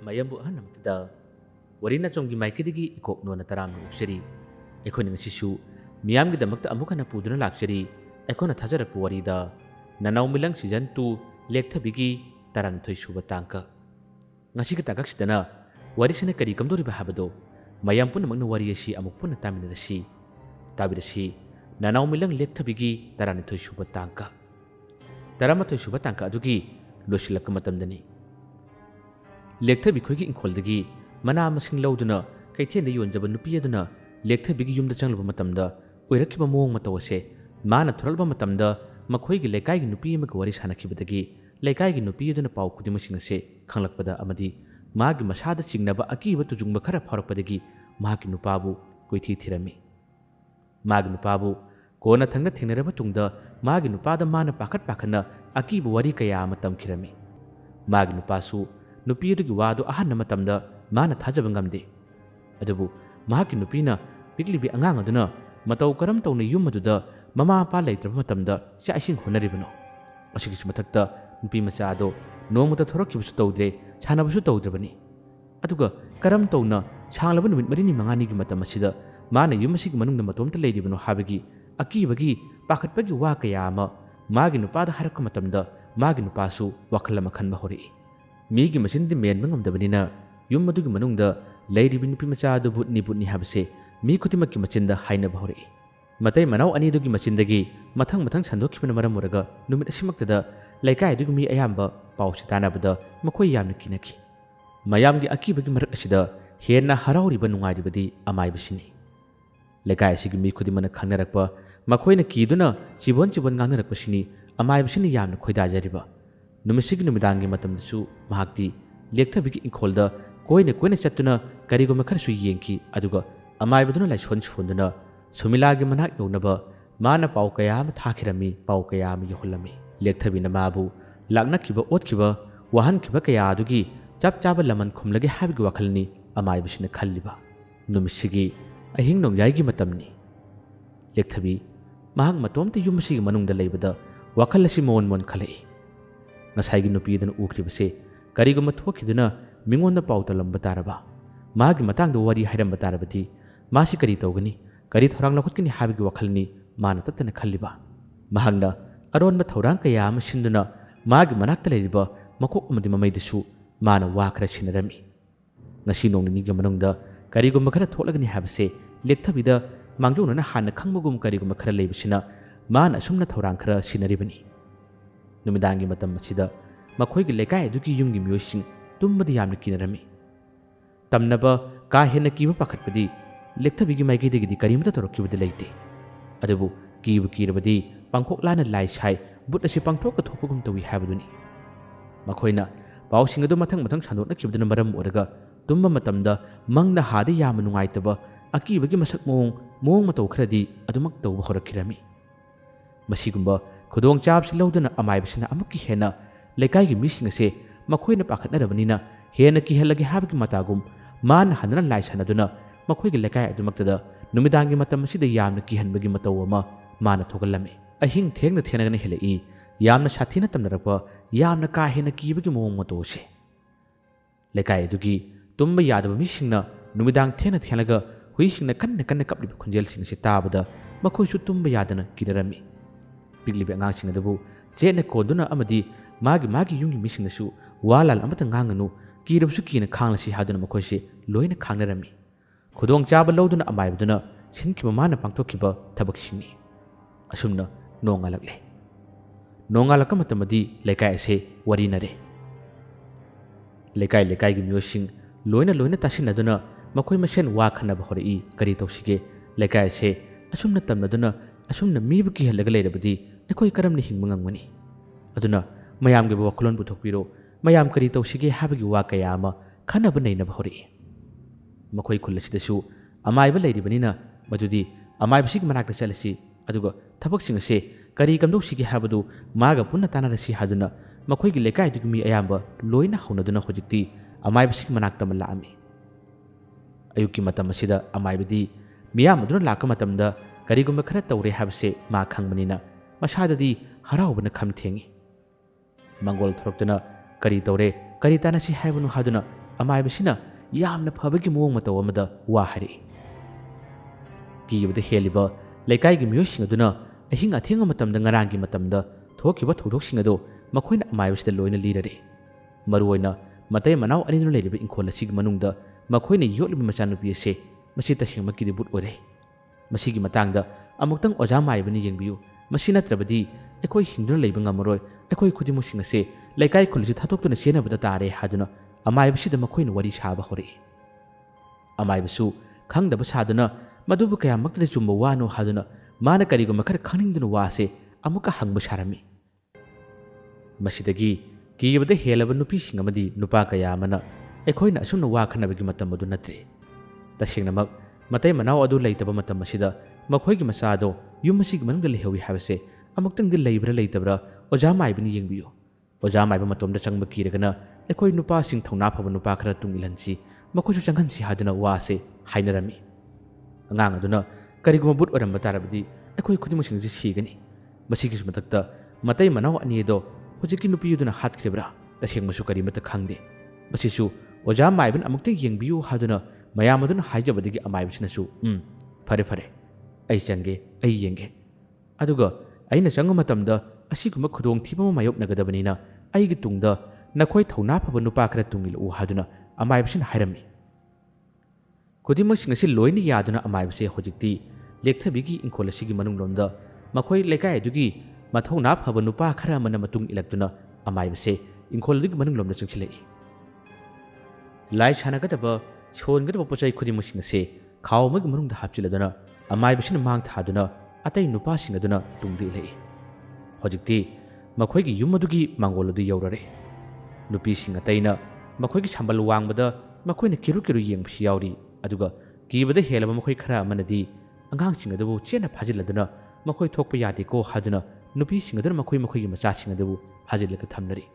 mayambu ahanamtida warina chonggi maikidigi ikok nona taram uksari ekhoni ngasisu miyamgi damakta amukana puduna lakchari ekhona thajarakpu warida nanau milang season 2 lekthabigi taranthoi suba tangka ngasi ka tagak sidana warisina kari kamdori bahabado mayam punamakna wari asi amuk puna taminarasi tabirasi nanau milang lekthabigi taranthoi suba tangka taramathoi suba tangka adugi losilakka matamdani lekthabi khoigi inkoldagi mana masing lawduna kaithenda yonjaba nupi aduna lekthabigi yumda changlaba matamda oirakiba mong matawase mana thoralba matamda makhoigi lekai nupi amaga wari sanakhibadagi lekai nupi aduna pau khudimasing ase khanglakpada amadi magi masada chingnaba akiba tujungba khara pharakpadagi magi nupabu koithi thirami magi nupabu kona thangna thingnaraba tungda magi nupada mana pakhat pakhana akiba wari kaya matam khirami magi nupasu nupi adugi wadu ahanna matamda mana thajaba ngamde adubu mahaki nupina piklibi angang aduna matau karam tawna yum aduda mama pa leitraba matamda cha ising honaribano asigi mathakta nupi macha ado nongmata thorokkibusu tawdre chanabusu tawdrabani aduga karam tawna changlaba numit marini mangani gi matam asida mana yum asigi manungda matomta leiribano habagi akibagi pakhatpagi wa kaya ama magi nupada harakka matamda magi nupasu wakhalama khanba hori migi masindi men mangamdabanina yum adugi manungda leiribi nupi macha adu butni habase mi khutimaki machinda haina bahori matai manau ani dugi machindagi mathang sandokibana maram muraga numit asimaktada laikai dugi mi ayamba pausi tanabada makoi yamna kinaki mayamgi akibagi marak asida henna harauriba nungairibadi amaibasini laikai asigi mi khudimana khangnarakpa makoina kiduna chibon ngangnarakpasini amaibasini yamna khoidajariba numisigi numidangi matamdasu mahakti lekthabigi inkolda koina chattuna karigoma kharasu yenki aduga amaibaduna laison sonduna sumilagi manak yownaba mana pau kayam thakirami pau kayam yohulami lekthabina mabu laknakiba otkiba wahankiba kaya adugi chap chaba laman khumlagi habigi wakhalni amaibasina khalliba numisigi ahing nongyai matamni lekthabi mahak matomte yumsigi manungda leibada wakhalasi mon khalai ngasai nupidana ukribase karigoma thokiduna mingonda pauta lamba taraba magi matangda wari hairamba tarabati masi kari tawgani kari thorang lakhutkani habigi wakhalni mana tatana khalliba mahangna aronba thorang kaya ama sinduna magi manakta leiriba makok amadi mamaidasu mana wakra sinarami ngasi nongni ga manungda karigoma khara tholagani habase lekthabida mangjona hanna khangmagum karigoma khara leibisina mana asumna thorang khara sinaribani numidangi matam masida makhoigi lekai adugi yumgi miyosing tumbadi yamna kinarami tamnaba ka hena kiba pakhatpadi lekthabigi maigidegi karimata torokibadi leite adubu kirabadi pangkhok lana lai sai but asi pangthok ka thopugum tawi habaduni makhoina pausing adu mathang sandokna kibduna maram oraga tumba matamda mangna hada yam nungaitaba akibagi masak mong matau khradi adumak tawba horakhirami masigumba khudong chapsi lawduna amaibsina amukki hena lekai gi mising ase makhoina pakhatnarabanina hena ki helagi habigi matagum man hanana lai sanaduna makhoigi lekai adumaktada numidangi matam asida yamna ki hanbagi mataw ama mana thogalami ahing thengna thenagana helai yamna sathina tamnarapa yamna ka hena kibagi mong matose lekai adugi tumba yadaba misingna numidang thena thelaga huisingna kanna kapliba khunjel sing se tabada makhoisu tumba yadana kinarami piglibi angangsing adabu jena koduna amadi magi yungi misingnasu walal amata nganganu kirabsu kina khanglasi haduna makhoise loina khangnarami khudong chaba lawduna amaibduna sinkiba mana pangthokkiba thabaksingni asumna nongalakka matamadi lekai ase warinare lekai gi myosing loina tasinaduna makhoi masen wa khanaba horai kari tawsige lekai ase asumna tamnaduna asumna mibu ki halaga leirabadi ekoi karamni hingmangangmani aduna mayamge wakulon buthokpiro mayam kari tawsige habagi wa kaya ama khanaba neinaba hori makhoi khulasidasu amaiba leiribanina madudi amaibsig manakta chalasi aduga thabaksing ase kari kamdosige habadu maga punna tanarasi haduna makhoigi lekai dugi mi ayamba loina haunaduna hojikti amaibsig manakta malami ayuki matam asida amaibadi miyam aduna lakka matamda karigumba khara tawre habse ma khangmanina masadadi haraubana khamthengi mangol thoroktuna kari tawre kari tanasi haibanu haduna ꯑꯃꯥꯏꯕꯁꯤꯅ ꯌꯥꯝꯅ ꯐꯕꯒꯤ ꯃꯑꯣꯡ ꯃꯇꯧ ꯑꯃꯗ ꯋꯥ ꯍꯥꯏꯔꯛꯏ꯫ ꯀꯤꯕꯗ ꯍꯦꯜꯂꯤꯕ ꯂꯩꯀꯥꯏꯒꯤ ꯃꯤꯑꯣꯏꯁꯤꯡ ꯑꯗꯨꯅ ꯑꯍꯤꯡ ꯑꯊꯦꯡꯕ ꯃꯇꯝꯗ ꯉꯔꯥꯡꯒꯤ ꯃꯇꯝꯗ ꯊꯣꯛꯈꯤꯕ ꯊꯧꯗꯣꯛꯁꯤꯡ ꯑꯗꯨ ꯃꯈꯣꯏꯅ ꯑꯃꯥꯏꯕꯁꯤꯗ ꯂꯣꯏꯅ ꯂꯤꯔꯔꯦ꯫ ꯃꯔꯨꯑꯣꯏꯅ ꯃꯇꯩ ꯃꯅꯥꯎ ꯑꯅꯤꯗꯨꯅ ꯂꯩꯔꯤꯕ ꯏꯪꯈꯣꯜ ꯑꯁꯤꯒꯤ ꯃꯅꯨꯡꯗ ꯃꯈꯣꯏꯅ ꯌꯣꯠꯂꯤꯕ ꯃꯆꯥꯅꯨꯄꯤ ꯑꯁꯤ ꯃꯁꯤ ꯇꯁꯦꯡꯃꯛꯀꯤꯗꯤ ꯕꯨꯠ ꯑꯣꯏꯔꯦ꯫ ꯃꯁꯤꯒꯤ ꯃꯇꯥꯡꯗ ꯑꯃꯨꯛꯇꯪ ꯑꯣꯖꯥ ꯃꯥꯏꯕꯅ ꯌꯦꯡꯕꯤꯌꯨ, ꯃꯁꯤ ꯅꯠꯇ꯭ꯔꯕꯗꯤ ꯑꯩꯈꯣꯏ ꯍꯤꯡꯗꯨꯅ ꯂꯩꯕ ꯉꯝꯃꯔꯣꯏ, ꯑꯩꯈꯣꯏ ꯈꯨꯗꯤꯡꯃꯛꯁꯤꯡ ꯑꯁꯤ ꯂꯩꯀꯥꯏ ꯈꯨꯜ ꯑꯁꯤ ꯊꯥꯗꯣꯛꯇꯨꯅ ꯆꯦꯟꯅꯕꯗ ꯇꯥꯔꯦ ꯍꯥꯏꯗꯨꯅ ꯑꯃꯥꯏꯕꯁꯤꯗ ꯃꯈꯣꯏꯅ ꯋꯥꯔꯤ ꯁꯥꯕ ꯍꯧꯔꯛꯏ꯫ ꯑꯃꯥꯏꯕꯁꯨ ꯈꯪꯗꯕ ꯁꯥꯗꯨꯅ ꯃꯗꯨꯕꯨ ꯀꯌꯥꯃꯛꯇꯗ ꯆꯨꯝꯕ ꯋꯥꯅꯣ ꯍꯥꯏꯗꯨꯅ ꯃꯥꯅ ꯀꯔꯤꯒꯨꯝꯕ ꯈꯔ ꯈꯪꯅꯤꯡꯗꯨꯅ ꯋꯥ ꯑꯁꯤ ꯑꯃꯨꯛꯀ ꯍꯪꯕ ꯁꯥꯔꯝꯃꯤ꯫ ꯃꯁꯤꯗꯒꯤ ꯀꯤꯕꯗ ꯍꯦꯜꯂꯕ ꯅꯨꯄꯤꯁꯤꯡ ꯑꯃꯗꯤ ꯅꯨꯄꯥ ꯀꯌꯥ ꯑꯃꯅ ꯑꯩꯈꯣꯏꯅ ꯑꯁꯨꯝꯅ ꯋꯥ ꯈꯟꯅꯕꯒꯤ ꯃꯇꯝ ꯑꯗꯨ ꯅꯠꯇ꯭ꯔꯦ, ꯇꯁꯦꯡꯅꯃꯛ ꯃꯇꯩ ꯃꯅꯥꯎ ꯑꯗꯨ ꯂꯩꯇꯕ ꯃꯇꯝ ꯑꯁꯤꯗ ꯃꯈꯣꯏꯒꯤ ꯃꯆꯥꯗꯣ ꯌꯨꯝ ꯑꯁꯤꯒꯤ ꯃꯅꯨꯡꯗ ꯂꯩꯍꯧꯏ ꯍꯥꯏꯕꯁꯦ ꯑꯃꯨꯛꯇꯪꯗꯤ ꯂꯩꯕ꯭ꯔꯥ ꯂꯩꯇꯕ꯭ꯔꯥ ꯑꯣꯖꯥ ꯃꯥꯏꯕꯅ ꯌꯦꯡꯕꯤꯌꯨ꯫ ꯑꯣꯖꯥ ꯃꯥꯏꯕ ꯃꯇꯣꯝꯗ ꯆꯪꯕ ꯀꯤꯔꯒꯅ ꯑꯩꯈꯣই ꯅꯨꯄꯥꯁꯤꯡ ꯊꯧꯅꯥ ꯐꯕ ꯅꯨꯄꯥ ꯈꯔ ꯇꯨꯡ ꯏꯜꯍꯟꯁꯤ, ꯃꯈꯣꯏꯁꯨ ꯆꯪꯍꯟꯁꯤ ꯍꯥꯏꯗꯨꯅ ꯋꯥꯁꯦ ꯍꯥꯏꯅꯔꯝꯃꯤ꯫ ꯑꯉꯥꯡ ꯑꯗꯨꯅ ꯀꯔꯤꯒꯨꯝꯕ ꯕꯨꯠ ꯑꯣꯏꯔꯝꯕ ꯇꯥꯔꯕꯗꯤ ꯑꯩꯈꯣꯏ ꯈꯨꯗꯤꯡꯃꯛꯁꯤꯡꯁꯤ ꯁꯤꯒꯅꯤ, ꯃꯁꯤꯒꯤꯁꯨ ꯃꯊꯛꯇ ꯃꯇꯩ ꯃꯅꯥꯎ ꯑꯅꯤ ꯑꯗꯣ ꯍꯧꯖꯤꯛꯀꯤ ꯅꯨꯄꯤ ꯑꯗꯨꯅ ꯍꯥꯠꯈ꯭ꯔꯤꯕ꯭ꯔꯥ ꯇꯁꯦꯡꯕꯁꯨ ꯀꯔꯤꯃꯠꯇ ꯈꯪꯗꯦ꯫ ꯃꯁꯤꯁꯨ ꯑꯣꯖꯥ ꯃꯥꯏꯕꯅ ꯑꯃꯨꯛꯇ ꯌꯦꯡꯕꯤꯌꯨ ꯍꯥꯏꯗꯨꯅ ꯃꯌꯥꯝ ꯑꯗꯨꯅ ꯍꯥꯏꯖꯕꯗꯒꯤ ꯑꯃꯥꯏꯕꯁꯤꯅꯁꯨ ꯐꯔꯦ ꯐꯔꯦ ꯑꯩ ꯆꯪꯒꯦ, ꯑꯩ ꯌꯦꯡꯒꯦ, ꯑꯗꯨꯒ ꯑꯩꯅ ꯆꯪꯕ ꯃꯇꯝꯗ ꯑꯁꯤꯒꯨꯝꯕ ꯈꯨꯗꯣꯡꯊꯤꯕ ꯑꯃ ꯃꯥꯌꯣꯛꯅꯒꯗꯕꯅꯤꯅ ꯑꯩꯒꯤ ꯇꯨꯡꯗ ꯅꯈꯣꯏ ꯊꯧꯅꯥ ꯐꯕ ꯅꯨꯄꯥ ꯈꯔ ꯇꯨꯡꯏꯜꯂꯛꯎ ꯍꯥꯏꯗꯨꯅ ꯑꯃꯥꯏꯕꯁꯤꯅ ꯍꯥꯏꯔꯝꯃꯤ꯫ ꯈꯨꯗꯤꯡꯃꯛꯁꯤꯡ ꯑꯁꯤ ꯂꯣꯏꯅ ꯌꯥꯗꯨꯅ ꯑꯃꯥꯏꯕꯁꯦ ꯍꯧꯖꯤꯛꯇꯤ ꯂꯦꯛꯊꯕꯤꯒꯤ ꯏꯪꯈꯣꯜ ꯑꯁꯤꯒꯤ ꯃꯅꯨꯡꯂꯣꯝꯗ ꯃꯈꯣꯏ ꯂꯩꯀꯥꯏ ꯑꯗꯨꯒꯤ ꯃꯊꯧꯅꯥ ꯐꯕ ꯅꯨꯄꯥ ꯈꯔ ꯑꯃꯅ ꯃꯇꯨꯡ ꯏꯜꯂꯛꯇꯨꯅ ꯑꯃꯥꯏꯕꯁꯦ ꯏꯪꯈꯣꯜ ꯑꯗꯨꯒꯤ ꯃꯅꯨꯡꯂꯣꯝꯗ ꯆꯪꯁꯤꯜꯂꯛꯏ꯫ ꯂꯥꯏ ꯁꯥꯟꯅꯒꯗꯕ ꯁꯣꯟꯒꯗꯕ ꯄꯣꯠꯆꯩ ꯈꯨꯗꯤꯡꯃꯛꯁꯤꯡ ꯑꯁꯤ ꯈꯥꯎ ꯑꯃꯒꯤ ꯃꯅꯨꯡꯗ ꯍꯥꯞꯆꯤꯜꯂꯗꯨꯅ ꯑꯃꯥꯏꯕꯁꯤꯅ ꯃꯥꯡ ꯊꯥꯗꯨꯅ ꯑꯇꯩ ꯅꯨꯄꯥꯁꯤꯡ ꯑꯗꯨꯅ ꯇꯨꯡꯗ ꯏꯜꯂꯛꯏ꯫ ꯍꯧꯖꯤꯛꯇꯤ ꯃꯈꯣꯏꯒꯤ ꯌꯨꯝ ꯑꯗꯨꯒꯤ ꯃꯥꯡꯒꯣꯜ ꯑꯗꯨ ꯌꯧꯔꯔꯦ꯫ ꯅꯨꯄꯤꯁꯤꯡ ꯑꯇꯩꯅ ꯃꯈꯣꯏꯒꯤ ꯁꯝꯕꯜ ꯋꯥꯡꯕꯗ ꯃꯈꯣꯏꯅ ꯀꯤꯔꯨ ꯀꯤꯔꯨ ꯌꯦꯡꯕꯁꯨ ꯌꯥꯎꯔꯤ, ꯑꯗꯨꯒ ꯀꯤꯕꯗ ꯍꯦꯜꯂꯕ ꯃꯈꯣꯏ ꯈꯔ ꯑꯃꯅꯗꯤ ꯑꯉꯥꯡꯁꯤꯡ ꯑꯗꯨꯕꯨ ꯆꯦꯠꯅ ꯐꯥꯖꯤꯜꯂꯗꯨꯅ ꯃꯈꯣꯏ ꯊꯣꯛꯄ ꯌꯥꯗꯦꯀꯣ ꯍꯥꯏꯗꯨꯅ ꯅꯨꯄꯤꯁꯤꯡ ꯑꯗꯨꯅ ꯃꯈꯣꯏꯒꯤ ꯃꯆꯥꯁꯤꯡ ꯑꯗꯨꯕꯨ ꯐꯥꯖꯤꯜꯂꯒ ꯊꯝꯅꯔꯤ꯫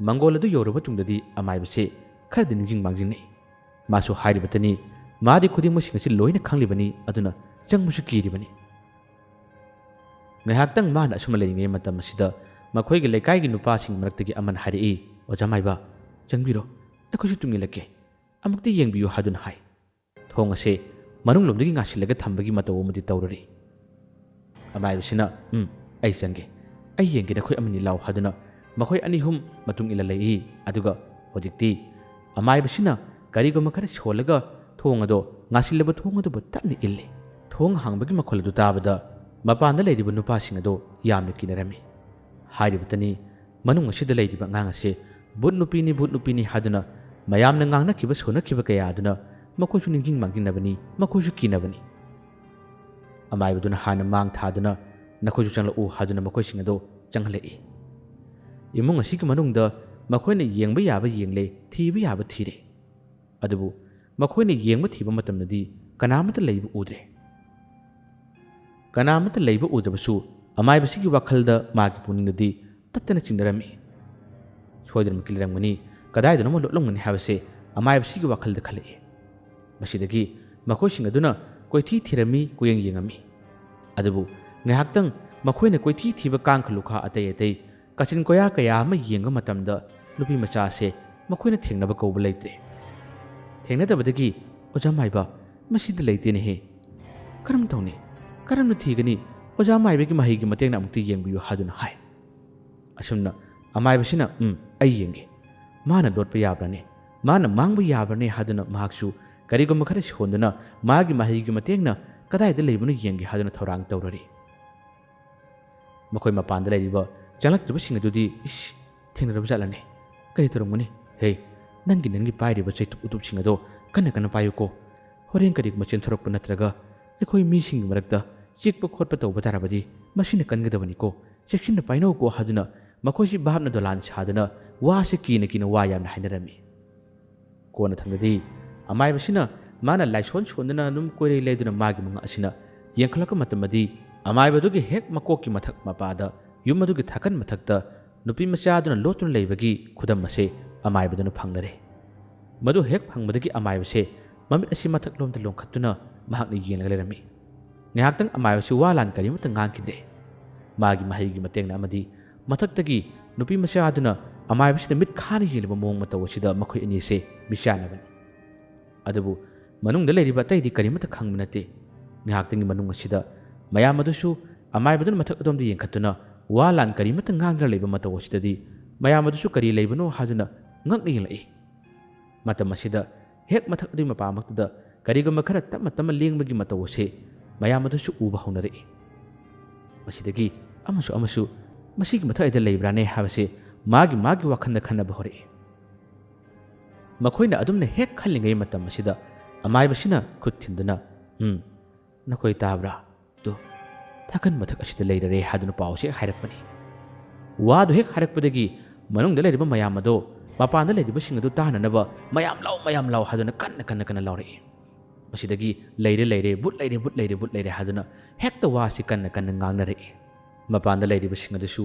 ꯃꯥꯡꯒꯣꯜ ꯑꯗꯨ ꯌꯧꯔꯕ ꯇꯨꯡꯗꯗꯤ ꯑꯃꯥꯏꯕꯁꯦ ꯈꯔꯗꯤ ꯅꯤꯡꯖꯤꯡ ꯃꯥꯡꯖꯤꯡꯅꯩ꯫ ꯃꯥꯁꯨ ꯍꯥꯏꯔꯤꯕꯇꯅꯤ, ꯃꯥꯗꯤ ꯈꯨꯗꯤꯡꯃꯛꯁꯤꯡ ꯑꯁꯤ ꯂꯣꯏꯅ ꯈꯪꯂꯤꯕꯅꯤ, ꯑꯗꯨꯅ ꯆꯪꯕꯁꯨ ꯀꯤꯔꯤꯕꯅꯤ꯫ ꯉꯥꯏꯍꯥꯛꯇꯪ ꯃꯥꯅ ꯑꯁꯨꯝꯅ ꯂꯩꯔꯤꯉꯩ ꯃꯇꯝ ꯑꯁꯤꯗ ꯃꯈꯣꯏꯒꯤ ꯂꯩꯀꯥꯏꯒꯤ ꯅꯨꯄꯥꯁꯤꯡ ꯃꯔꯛꯇꯒꯤ ꯑꯃꯅ ꯍꯥꯏꯔꯛꯏ, ꯑꯣꯖꯥ ꯃꯥꯏꯕ ꯆꯪꯕꯤꯔꯣ, ꯑꯩꯈꯣꯏꯁꯨ ꯇꯨꯡꯏꯜꯂꯛꯀꯦ, ꯑꯃꯨꯛꯇ ꯌꯦꯡꯕꯤꯌꯨ ꯍꯥꯏꯗꯨꯅ ꯍꯥꯏ꯫ ꯊꯣꯡ ꯑꯁꯦ ꯃꯅꯨꯡꯂꯣꯝꯗꯒꯤ ꯉꯥꯁꯤꯜꯂꯒ ꯊꯝꯕꯒꯤ ꯃꯇꯧ ꯑꯃꯗꯤ ꯇꯧꯔꯔꯤ꯫ ꯑꯃꯥꯏꯕꯁꯤꯅ ꯑꯩ ꯆꯪꯒꯦ, ꯑꯩ ꯌꯦꯡꯒꯦ, ꯅꯈꯣꯏ ꯑꯃꯅꯤ ꯂꯥꯎ ꯍꯥꯏꯗꯨꯅ ꯃꯈꯣꯏ ꯑꯅꯤ ꯑꯍꯨꯝ ꯃꯇꯨꯡ ꯏꯜꯂꯛꯏ꯫ ꯑꯗꯨꯒ ꯍꯧꯖꯤꯛꯇꯤ ꯑꯃꯥꯏꯕꯁꯤꯅ ꯀꯔꯤꯒꯨꯝꯕ ꯈꯔ ꯁꯣꯜꯂꯒ ꯊꯣꯡ ꯑꯗꯣ ꯉꯥꯁꯤꯜꯂꯕ ꯊꯣꯡ ꯑꯗꯨꯕꯨ ꯇꯞꯅ ꯏꯜꯂꯤ꯫ ꯊꯣꯡ ꯍꯥꯡꯕꯒꯤ ꯃꯈꯣꯜ ꯑꯗꯨ ꯇꯥꯕꯗ ꯃꯄꯥꯟꯗ ꯂꯩꯔꯤꯕ ꯅꯨꯄꯥꯁꯤꯡ ꯑꯗꯣ ꯌꯥꯝꯅ ꯀꯤꯅꯔꯝꯃꯤ꯫ ꯍꯥꯏꯔꯤꯕꯇꯅꯤ, ꯃꯅꯨꯡ ꯑꯁꯤꯗ ꯂꯩꯔꯤꯕ ꯑꯉꯥꯡ ꯑꯁꯤ ꯕꯨꯠ ꯅꯨꯄꯤꯅꯤ, ꯕꯨꯠ ꯅꯨꯄꯤꯅꯤ ꯍꯥꯏꯗꯨꯅ ꯃꯌꯥꯝꯅ ꯉꯥꯡꯅꯈꯤꯕ ꯁꯣꯟꯅꯈꯤꯕ ꯀꯌꯥ ꯑꯗꯨꯅ ꯃꯈꯣꯏꯁꯨ ꯅꯤꯡꯖꯤꯡ ꯃꯥꯡꯖꯤꯟꯅꯕꯅꯤ, ꯃꯈꯣꯏꯁꯨ ꯀꯤꯅꯕꯅꯤ꯫ ꯑꯃꯥꯏꯕꯗꯨꯅ ꯍꯥꯟꯅ ꯃꯥꯡ ꯊꯥꯗꯨꯅ ꯅꯈꯣꯏꯁꯨ ꯆꯪꯂꯛꯎ ꯍꯥꯏꯗꯨꯅ ꯃꯈꯣꯏꯁꯤꯡ ꯑꯗꯣ ꯆꯪꯍꯜꯂꯛꯏ꯫ ꯏꯃꯨꯡ ꯑꯁꯤꯒꯤ ꯃꯅꯨꯡꯗ ꯃꯈꯣꯏꯅ ꯌꯦꯡꯕ ꯌꯥꯕ ꯌꯦꯡꯂꯦ, ꯊꯤꯕ ꯌꯥꯕ ꯊꯤꯔꯦ, ꯑꯗꯨꯕꯨ ꯃꯈꯣꯏꯅ ꯌꯦꯡꯕ ꯊꯤꯕ ꯃꯇꯝꯗꯗꯤ ꯀꯅꯥꯃꯠꯇ ꯂꯩꯕ ꯎꯗ꯭ꯔꯦ꯫ ꯀꯅꯥꯃꯠꯇ ꯂꯩꯕ ꯎꯗꯕꯁꯨ ꯑꯃꯥꯏꯕꯁꯤꯒꯤ ꯋꯥꯈꯜꯗ, ꯃꯥꯒꯤ ꯄꯨꯛꯅꯤꯡꯗꯗꯤ ꯇꯠꯇꯅ ꯆꯤꯡꯅꯔꯝꯃꯤ꯫ ꯁꯣꯏꯗꯅꯃꯛꯀꯤ ꯂꯩꯔꯝꯒꯅꯤ, ꯀꯗꯥꯏꯗꯅꯣꯃ ꯂꯣꯠꯂꯝꯒꯅꯤ ꯍꯥꯏꯕꯁꯦ ꯑꯃꯥꯏꯕꯁꯤꯒꯤ ꯋꯥꯈꯜꯗ ꯈꯜꯂꯛꯏ꯫ ꯃꯁꯤꯗꯒꯤ ꯃꯈꯣꯏꯁꯤꯡ ꯑꯗꯨꯅ ꯀꯣꯏꯊꯤ ꯊꯤꯔꯝꯃꯤ, ꯀꯨꯌꯦꯡ ꯌꯦꯡꯉꯝꯃꯤ꯫ ꯑꯗꯨꯕꯨ ꯉꯥꯏꯍꯥꯛꯇꯪ ꯃꯈꯣꯏꯅ ꯀꯣꯏꯊꯤ ꯊꯤꯕ ꯀꯥꯡꯈ ꯂꯨꯈꯥ ꯑꯇꯩ ꯑꯇꯩ ꯀꯥꯆꯤꯟ ꯀꯣꯌꯥ ꯀꯌꯥ ꯑꯃ ꯌꯦꯡꯕ ꯃꯇꯝꯗ ꯅꯨꯄꯤ ꯃꯆꯥ ꯑꯁꯦ ꯃꯈꯣꯏꯅ ꯊꯦꯡꯅꯕ ꯀꯧꯕ ꯂꯩꯇ꯭ꯔꯦ꯫ ꯊꯦꯡꯅꯗꯕꯗꯒꯤ ꯑꯣꯖꯥ ꯃꯥꯏꯕ, ꯃꯁꯤꯗ ꯂꯩꯇꯦꯅꯦꯍꯦ, ꯀꯔꯝ ꯇꯧꯅꯤ, ꯀꯔꯝꯅ ꯊꯤꯒꯅꯤ, ꯑꯣꯖꯥ ꯃꯥꯏꯕꯒꯤ ꯃꯍꯩꯒꯤ ꯃꯇꯦꯡꯅ ꯑꯃꯨꯛꯇ ꯌꯦꯡꯕꯤꯌꯨ ꯍꯥꯏꯗꯨꯅ ꯍꯥꯏ꯫ ꯑꯁꯨꯝꯅ ꯑꯃꯥꯏꯕꯁꯤꯅ ꯑꯩ ꯌꯦꯡꯒꯦ, ꯃꯥꯅ ꯂꯣꯠꯄ ꯌꯥꯕ꯭ꯔꯅꯦ, ꯃꯥꯅ ꯃꯥꯡꯕ ꯌꯥꯕ꯭ꯔꯅꯦ ꯍꯥꯏꯗꯨꯅ ꯃꯍꯥꯛꯁꯨ ꯀꯔꯤꯒꯨꯝꯕ ꯈꯔ ꯁꯣꯟꯗꯨꯅ ꯃꯥꯒꯤ ꯃꯍꯩꯒꯤ ꯃꯇꯦꯡꯅ ꯀꯗꯥꯏꯗ ꯂꯩꯕꯅꯣ ꯌꯦꯡꯒꯦ ꯍꯥꯏꯗꯨꯅ ꯊꯧꯔꯥꯡ ꯇꯧꯔꯔꯤ꯫ ꯃꯈꯣꯏ ꯃꯄꯥꯟꯗ ꯂꯩꯔꯤꯕ ꯆꯪꯂꯛꯇ꯭ꯔꯤꯕꯁꯤꯡ ꯑꯗꯨꯗꯤ ꯊꯦꯡꯅꯔꯕ ꯖꯥꯠꯂꯅꯦ, ꯀꯔꯤ ꯇꯧꯔꯝꯒꯅꯤ, ꯍꯦ ꯅꯪꯒꯤ ꯄꯥꯏꯔꯤꯕ ꯆꯩꯇꯨꯞ ꯎꯇꯨꯞꯁꯤꯡ ꯑꯗꯣ ꯀꯟꯅ ꯀꯟꯅ ꯄꯥꯏꯌꯨꯀꯣ, ꯍꯣꯔꯦꯟ ꯀꯔꯤꯒꯨꯝꯕ ꯆꯦꯟꯊꯣꯔꯛꯄ ꯅꯠꯇ꯭ꯔꯒ ꯑꯩꯈꯣꯏ ꯃꯤꯁꯤꯡꯒꯤ ꯃꯔꯛꯇ ꯆꯤꯛꯄ ꯈꯣꯠꯄ ꯇꯧꯕ ꯇꯥꯔꯕꯗꯤ ꯃꯁꯤꯅ ꯀꯟꯒꯗꯕꯅꯤꯀꯣ, ꯆꯦꯛꯁꯤꯟꯅ ꯄꯥꯏꯅꯧꯀꯣ ꯍꯥꯏꯗꯨꯅ ꯃꯈꯣꯏꯁꯤ ꯚꯥꯞꯅ ꯗꯣꯂꯥꯟ ꯁꯥꯗꯨꯅ ꯋꯥꯁꯦ ꯀꯤꯅ ꯀꯤꯅ ꯋꯥ ꯌꯥꯝꯅ ꯍꯥꯏꯅꯔꯝꯃꯤ꯫ ꯀꯣꯟꯅ ꯊꯪꯗꯗꯤ ꯑꯃꯥꯏꯕꯁꯤꯅ ꯃꯥꯅ ꯂꯥꯏꯁꯣꯟ ꯁꯣꯟꯗꯨꯅ ꯑꯗꯨꯝ ꯀꯣꯏꯔꯩ ꯂꯩꯗꯨꯅ ꯃꯥꯒꯤ ꯃꯉꯛ ꯑꯁꯤꯅ ꯌꯦꯡꯈꯠꯂꯛꯄ ꯃꯇꯝꯗꯗꯤ ꯑꯃꯥꯏꯕꯗꯨꯒꯤ ꯍꯦꯛ ꯃꯀꯣꯛꯀꯤ ꯃꯊꯛ ꯃꯄꯥꯗ ꯌꯨꯝ ꯑꯗꯨꯒꯤ ꯊꯥꯀꯟ ꯃꯊꯛꯇ ꯅꯨꯄꯤ ꯃꯆꯥꯗꯨꯅ ꯂꯣꯠꯇꯨꯅ ꯂꯩꯕꯒꯤ ꯈꯨꯗꯝ ꯑꯁꯦ ꯑꯃꯥꯏꯕꯗꯨꯅ ꯐꯪꯂꯔꯦ꯫ ꯃꯗꯨ ꯍꯦꯛ ꯐꯪꯕꯗꯒꯤ ꯑꯃꯥꯏꯕꯁꯦ ꯃꯃꯤꯠ ꯑꯁꯤ ꯃꯊꯛꯂꯣꯝꯗ ꯂꯣꯡꯈꯠꯇꯨꯅ ꯃꯍꯥꯛꯅ ꯌꯦꯡꯂꯒ ꯂꯩꯔꯝꯃꯤ꯫ ꯉꯥꯏꯍꯥꯛꯇꯪ ꯑꯃꯥꯏꯕꯁꯤ ꯋꯥ ꯂꯥꯟ ꯀꯔꯤꯃꯠꯇ ꯉꯥꯡꯈꯤꯗ꯭ꯔꯦ꯫ ꯃꯥꯒꯤ ꯃꯍꯩꯒꯤ ꯃꯇꯦꯡꯅ ꯑꯃꯗꯤ ꯃꯊꯛꯇꯒꯤ ꯅꯨꯄꯤ ꯃꯆꯥꯗꯨꯅ ꯑꯃꯥꯏꯕꯁꯤꯗ ꯃꯤꯠ ꯈꯥꯅ ꯌꯦꯡꯂꯤꯕ ꯃꯑꯣꯡ ꯃꯇꯧ ꯑꯁꯤꯗ ꯃꯈꯣꯏ ꯑꯅꯤꯁꯦ ꯃꯤꯆꯥꯟꯅꯕꯅꯤ ꯑꯗꯨꯕꯨ ꯃꯅꯨꯡꯗ ꯂꯩꯔꯤꯕ ꯑꯇꯩꯗꯤ ꯀꯔꯤꯃꯠꯇ ꯈꯪꯕ ꯅꯠꯇꯦ ꯉꯥꯏꯍꯥꯛꯇꯪꯒꯤ ꯃꯅꯨꯡ ꯑꯁꯤꯗ ꯃꯌꯥꯝ ꯑꯗꯨꯁꯨ ꯑꯃꯥꯏꯕꯗꯨꯅ ꯃꯊꯛ ꯑꯗꯣꯝꯗ ꯌꯦꯡꯈꯠꯇꯨꯅ ꯋꯥ ꯂꯥꯟ ꯀꯔꯤꯃꯠꯇ ꯉꯥꯡꯗꯅ ꯂꯩꯕ ꯃꯇꯧ ꯑꯁꯤꯗꯗꯤ ꯃꯌꯥꯝ ꯑꯗꯨꯁꯨ ꯀꯔꯤ ꯂꯩꯕꯅꯣ ꯍꯥꯏꯗꯨꯅ ꯉꯛꯅ ꯌꯦꯡꯂꯛꯏ ꯃꯇꯝ ꯑꯁꯤꯗ ꯍꯦꯛ ꯃꯊꯛ ꯑꯗꯨꯒꯤ ꯃꯄꯥꯃꯛꯇꯨꯗ ꯀꯔꯤꯒꯨꯝꯕ ꯈꯔ ꯇꯞꯅ ꯇꯞꯅ ꯂꯦꯡꯕꯒꯤ ꯃꯇꯧ ꯑꯁꯤ ꯃꯌꯥꯝ ꯑꯗꯨꯁꯨ ꯎꯕ ꯍꯧꯅꯔꯛꯏ ꯃꯁꯤꯗꯒꯤ ꯑꯃꯁꯨ ꯃꯁꯤꯒꯤ ꯃꯊꯛꯇ ꯂꯩꯕ꯭ꯔꯥꯅꯦ ꯍꯥꯏꯕꯁꯤ ꯃꯥꯒꯤ ꯋꯥꯈꯜꯗ ꯈꯟꯅꯕ ꯍꯧꯔꯛꯏ ꯃꯈꯣꯏꯅ ꯑꯗꯨꯝꯅ ꯍꯦꯛ ꯈꯜꯂꯤꯉꯩ ꯃꯇꯝ ꯑꯁꯤꯗ ꯑꯃꯥꯏꯕꯁꯤꯅ ꯈꯨꯠ ꯊꯤꯟꯗꯨꯅ ꯅꯈꯣꯏ ꯇꯥꯕ꯭ꯔꯥ ꯇꯨ ꯊꯥꯀꯟ ꯃꯊꯛ ꯑꯁꯤꯗ ꯂꯩꯔꯔꯦ ꯍꯥꯏꯗꯨꯅ ꯄꯥꯎꯁꯦ ꯍꯦꯛ ꯍꯥꯏꯔꯛꯄꯅꯤ ꯋꯥꯗꯨ ꯍꯦꯛ ꯍꯥꯏꯔꯛꯄꯗꯒꯤ ꯃꯅꯨꯡꯗ ꯂꯩꯔꯤꯕ ꯃꯌꯥꯝ ꯑꯗꯣ ꯃꯄꯥꯟꯗ ꯂꯩꯔꯤꯕꯁꯤꯡ ꯑꯗꯨ ꯇꯥꯅꯅꯕ ꯃꯌꯥꯝ ꯂꯥꯎ ꯍꯥꯏꯗꯨꯅ ꯀꯟꯅ ꯂꯥꯎꯔꯛꯏ ꯃꯁꯤꯗꯒꯤ ꯂꯩꯔꯦ ꯕꯨꯠ ꯂꯩꯔꯦ ꯍꯥꯏꯗꯨꯅ ꯍꯦꯛꯇ ꯋꯥꯁꯤ ꯀꯟꯅ ꯉꯥꯡꯅꯔꯛꯏ ꯃꯄꯥꯟꯗ ꯂꯩꯔꯤꯕꯁꯤꯡ ꯑꯗꯨꯁꯨ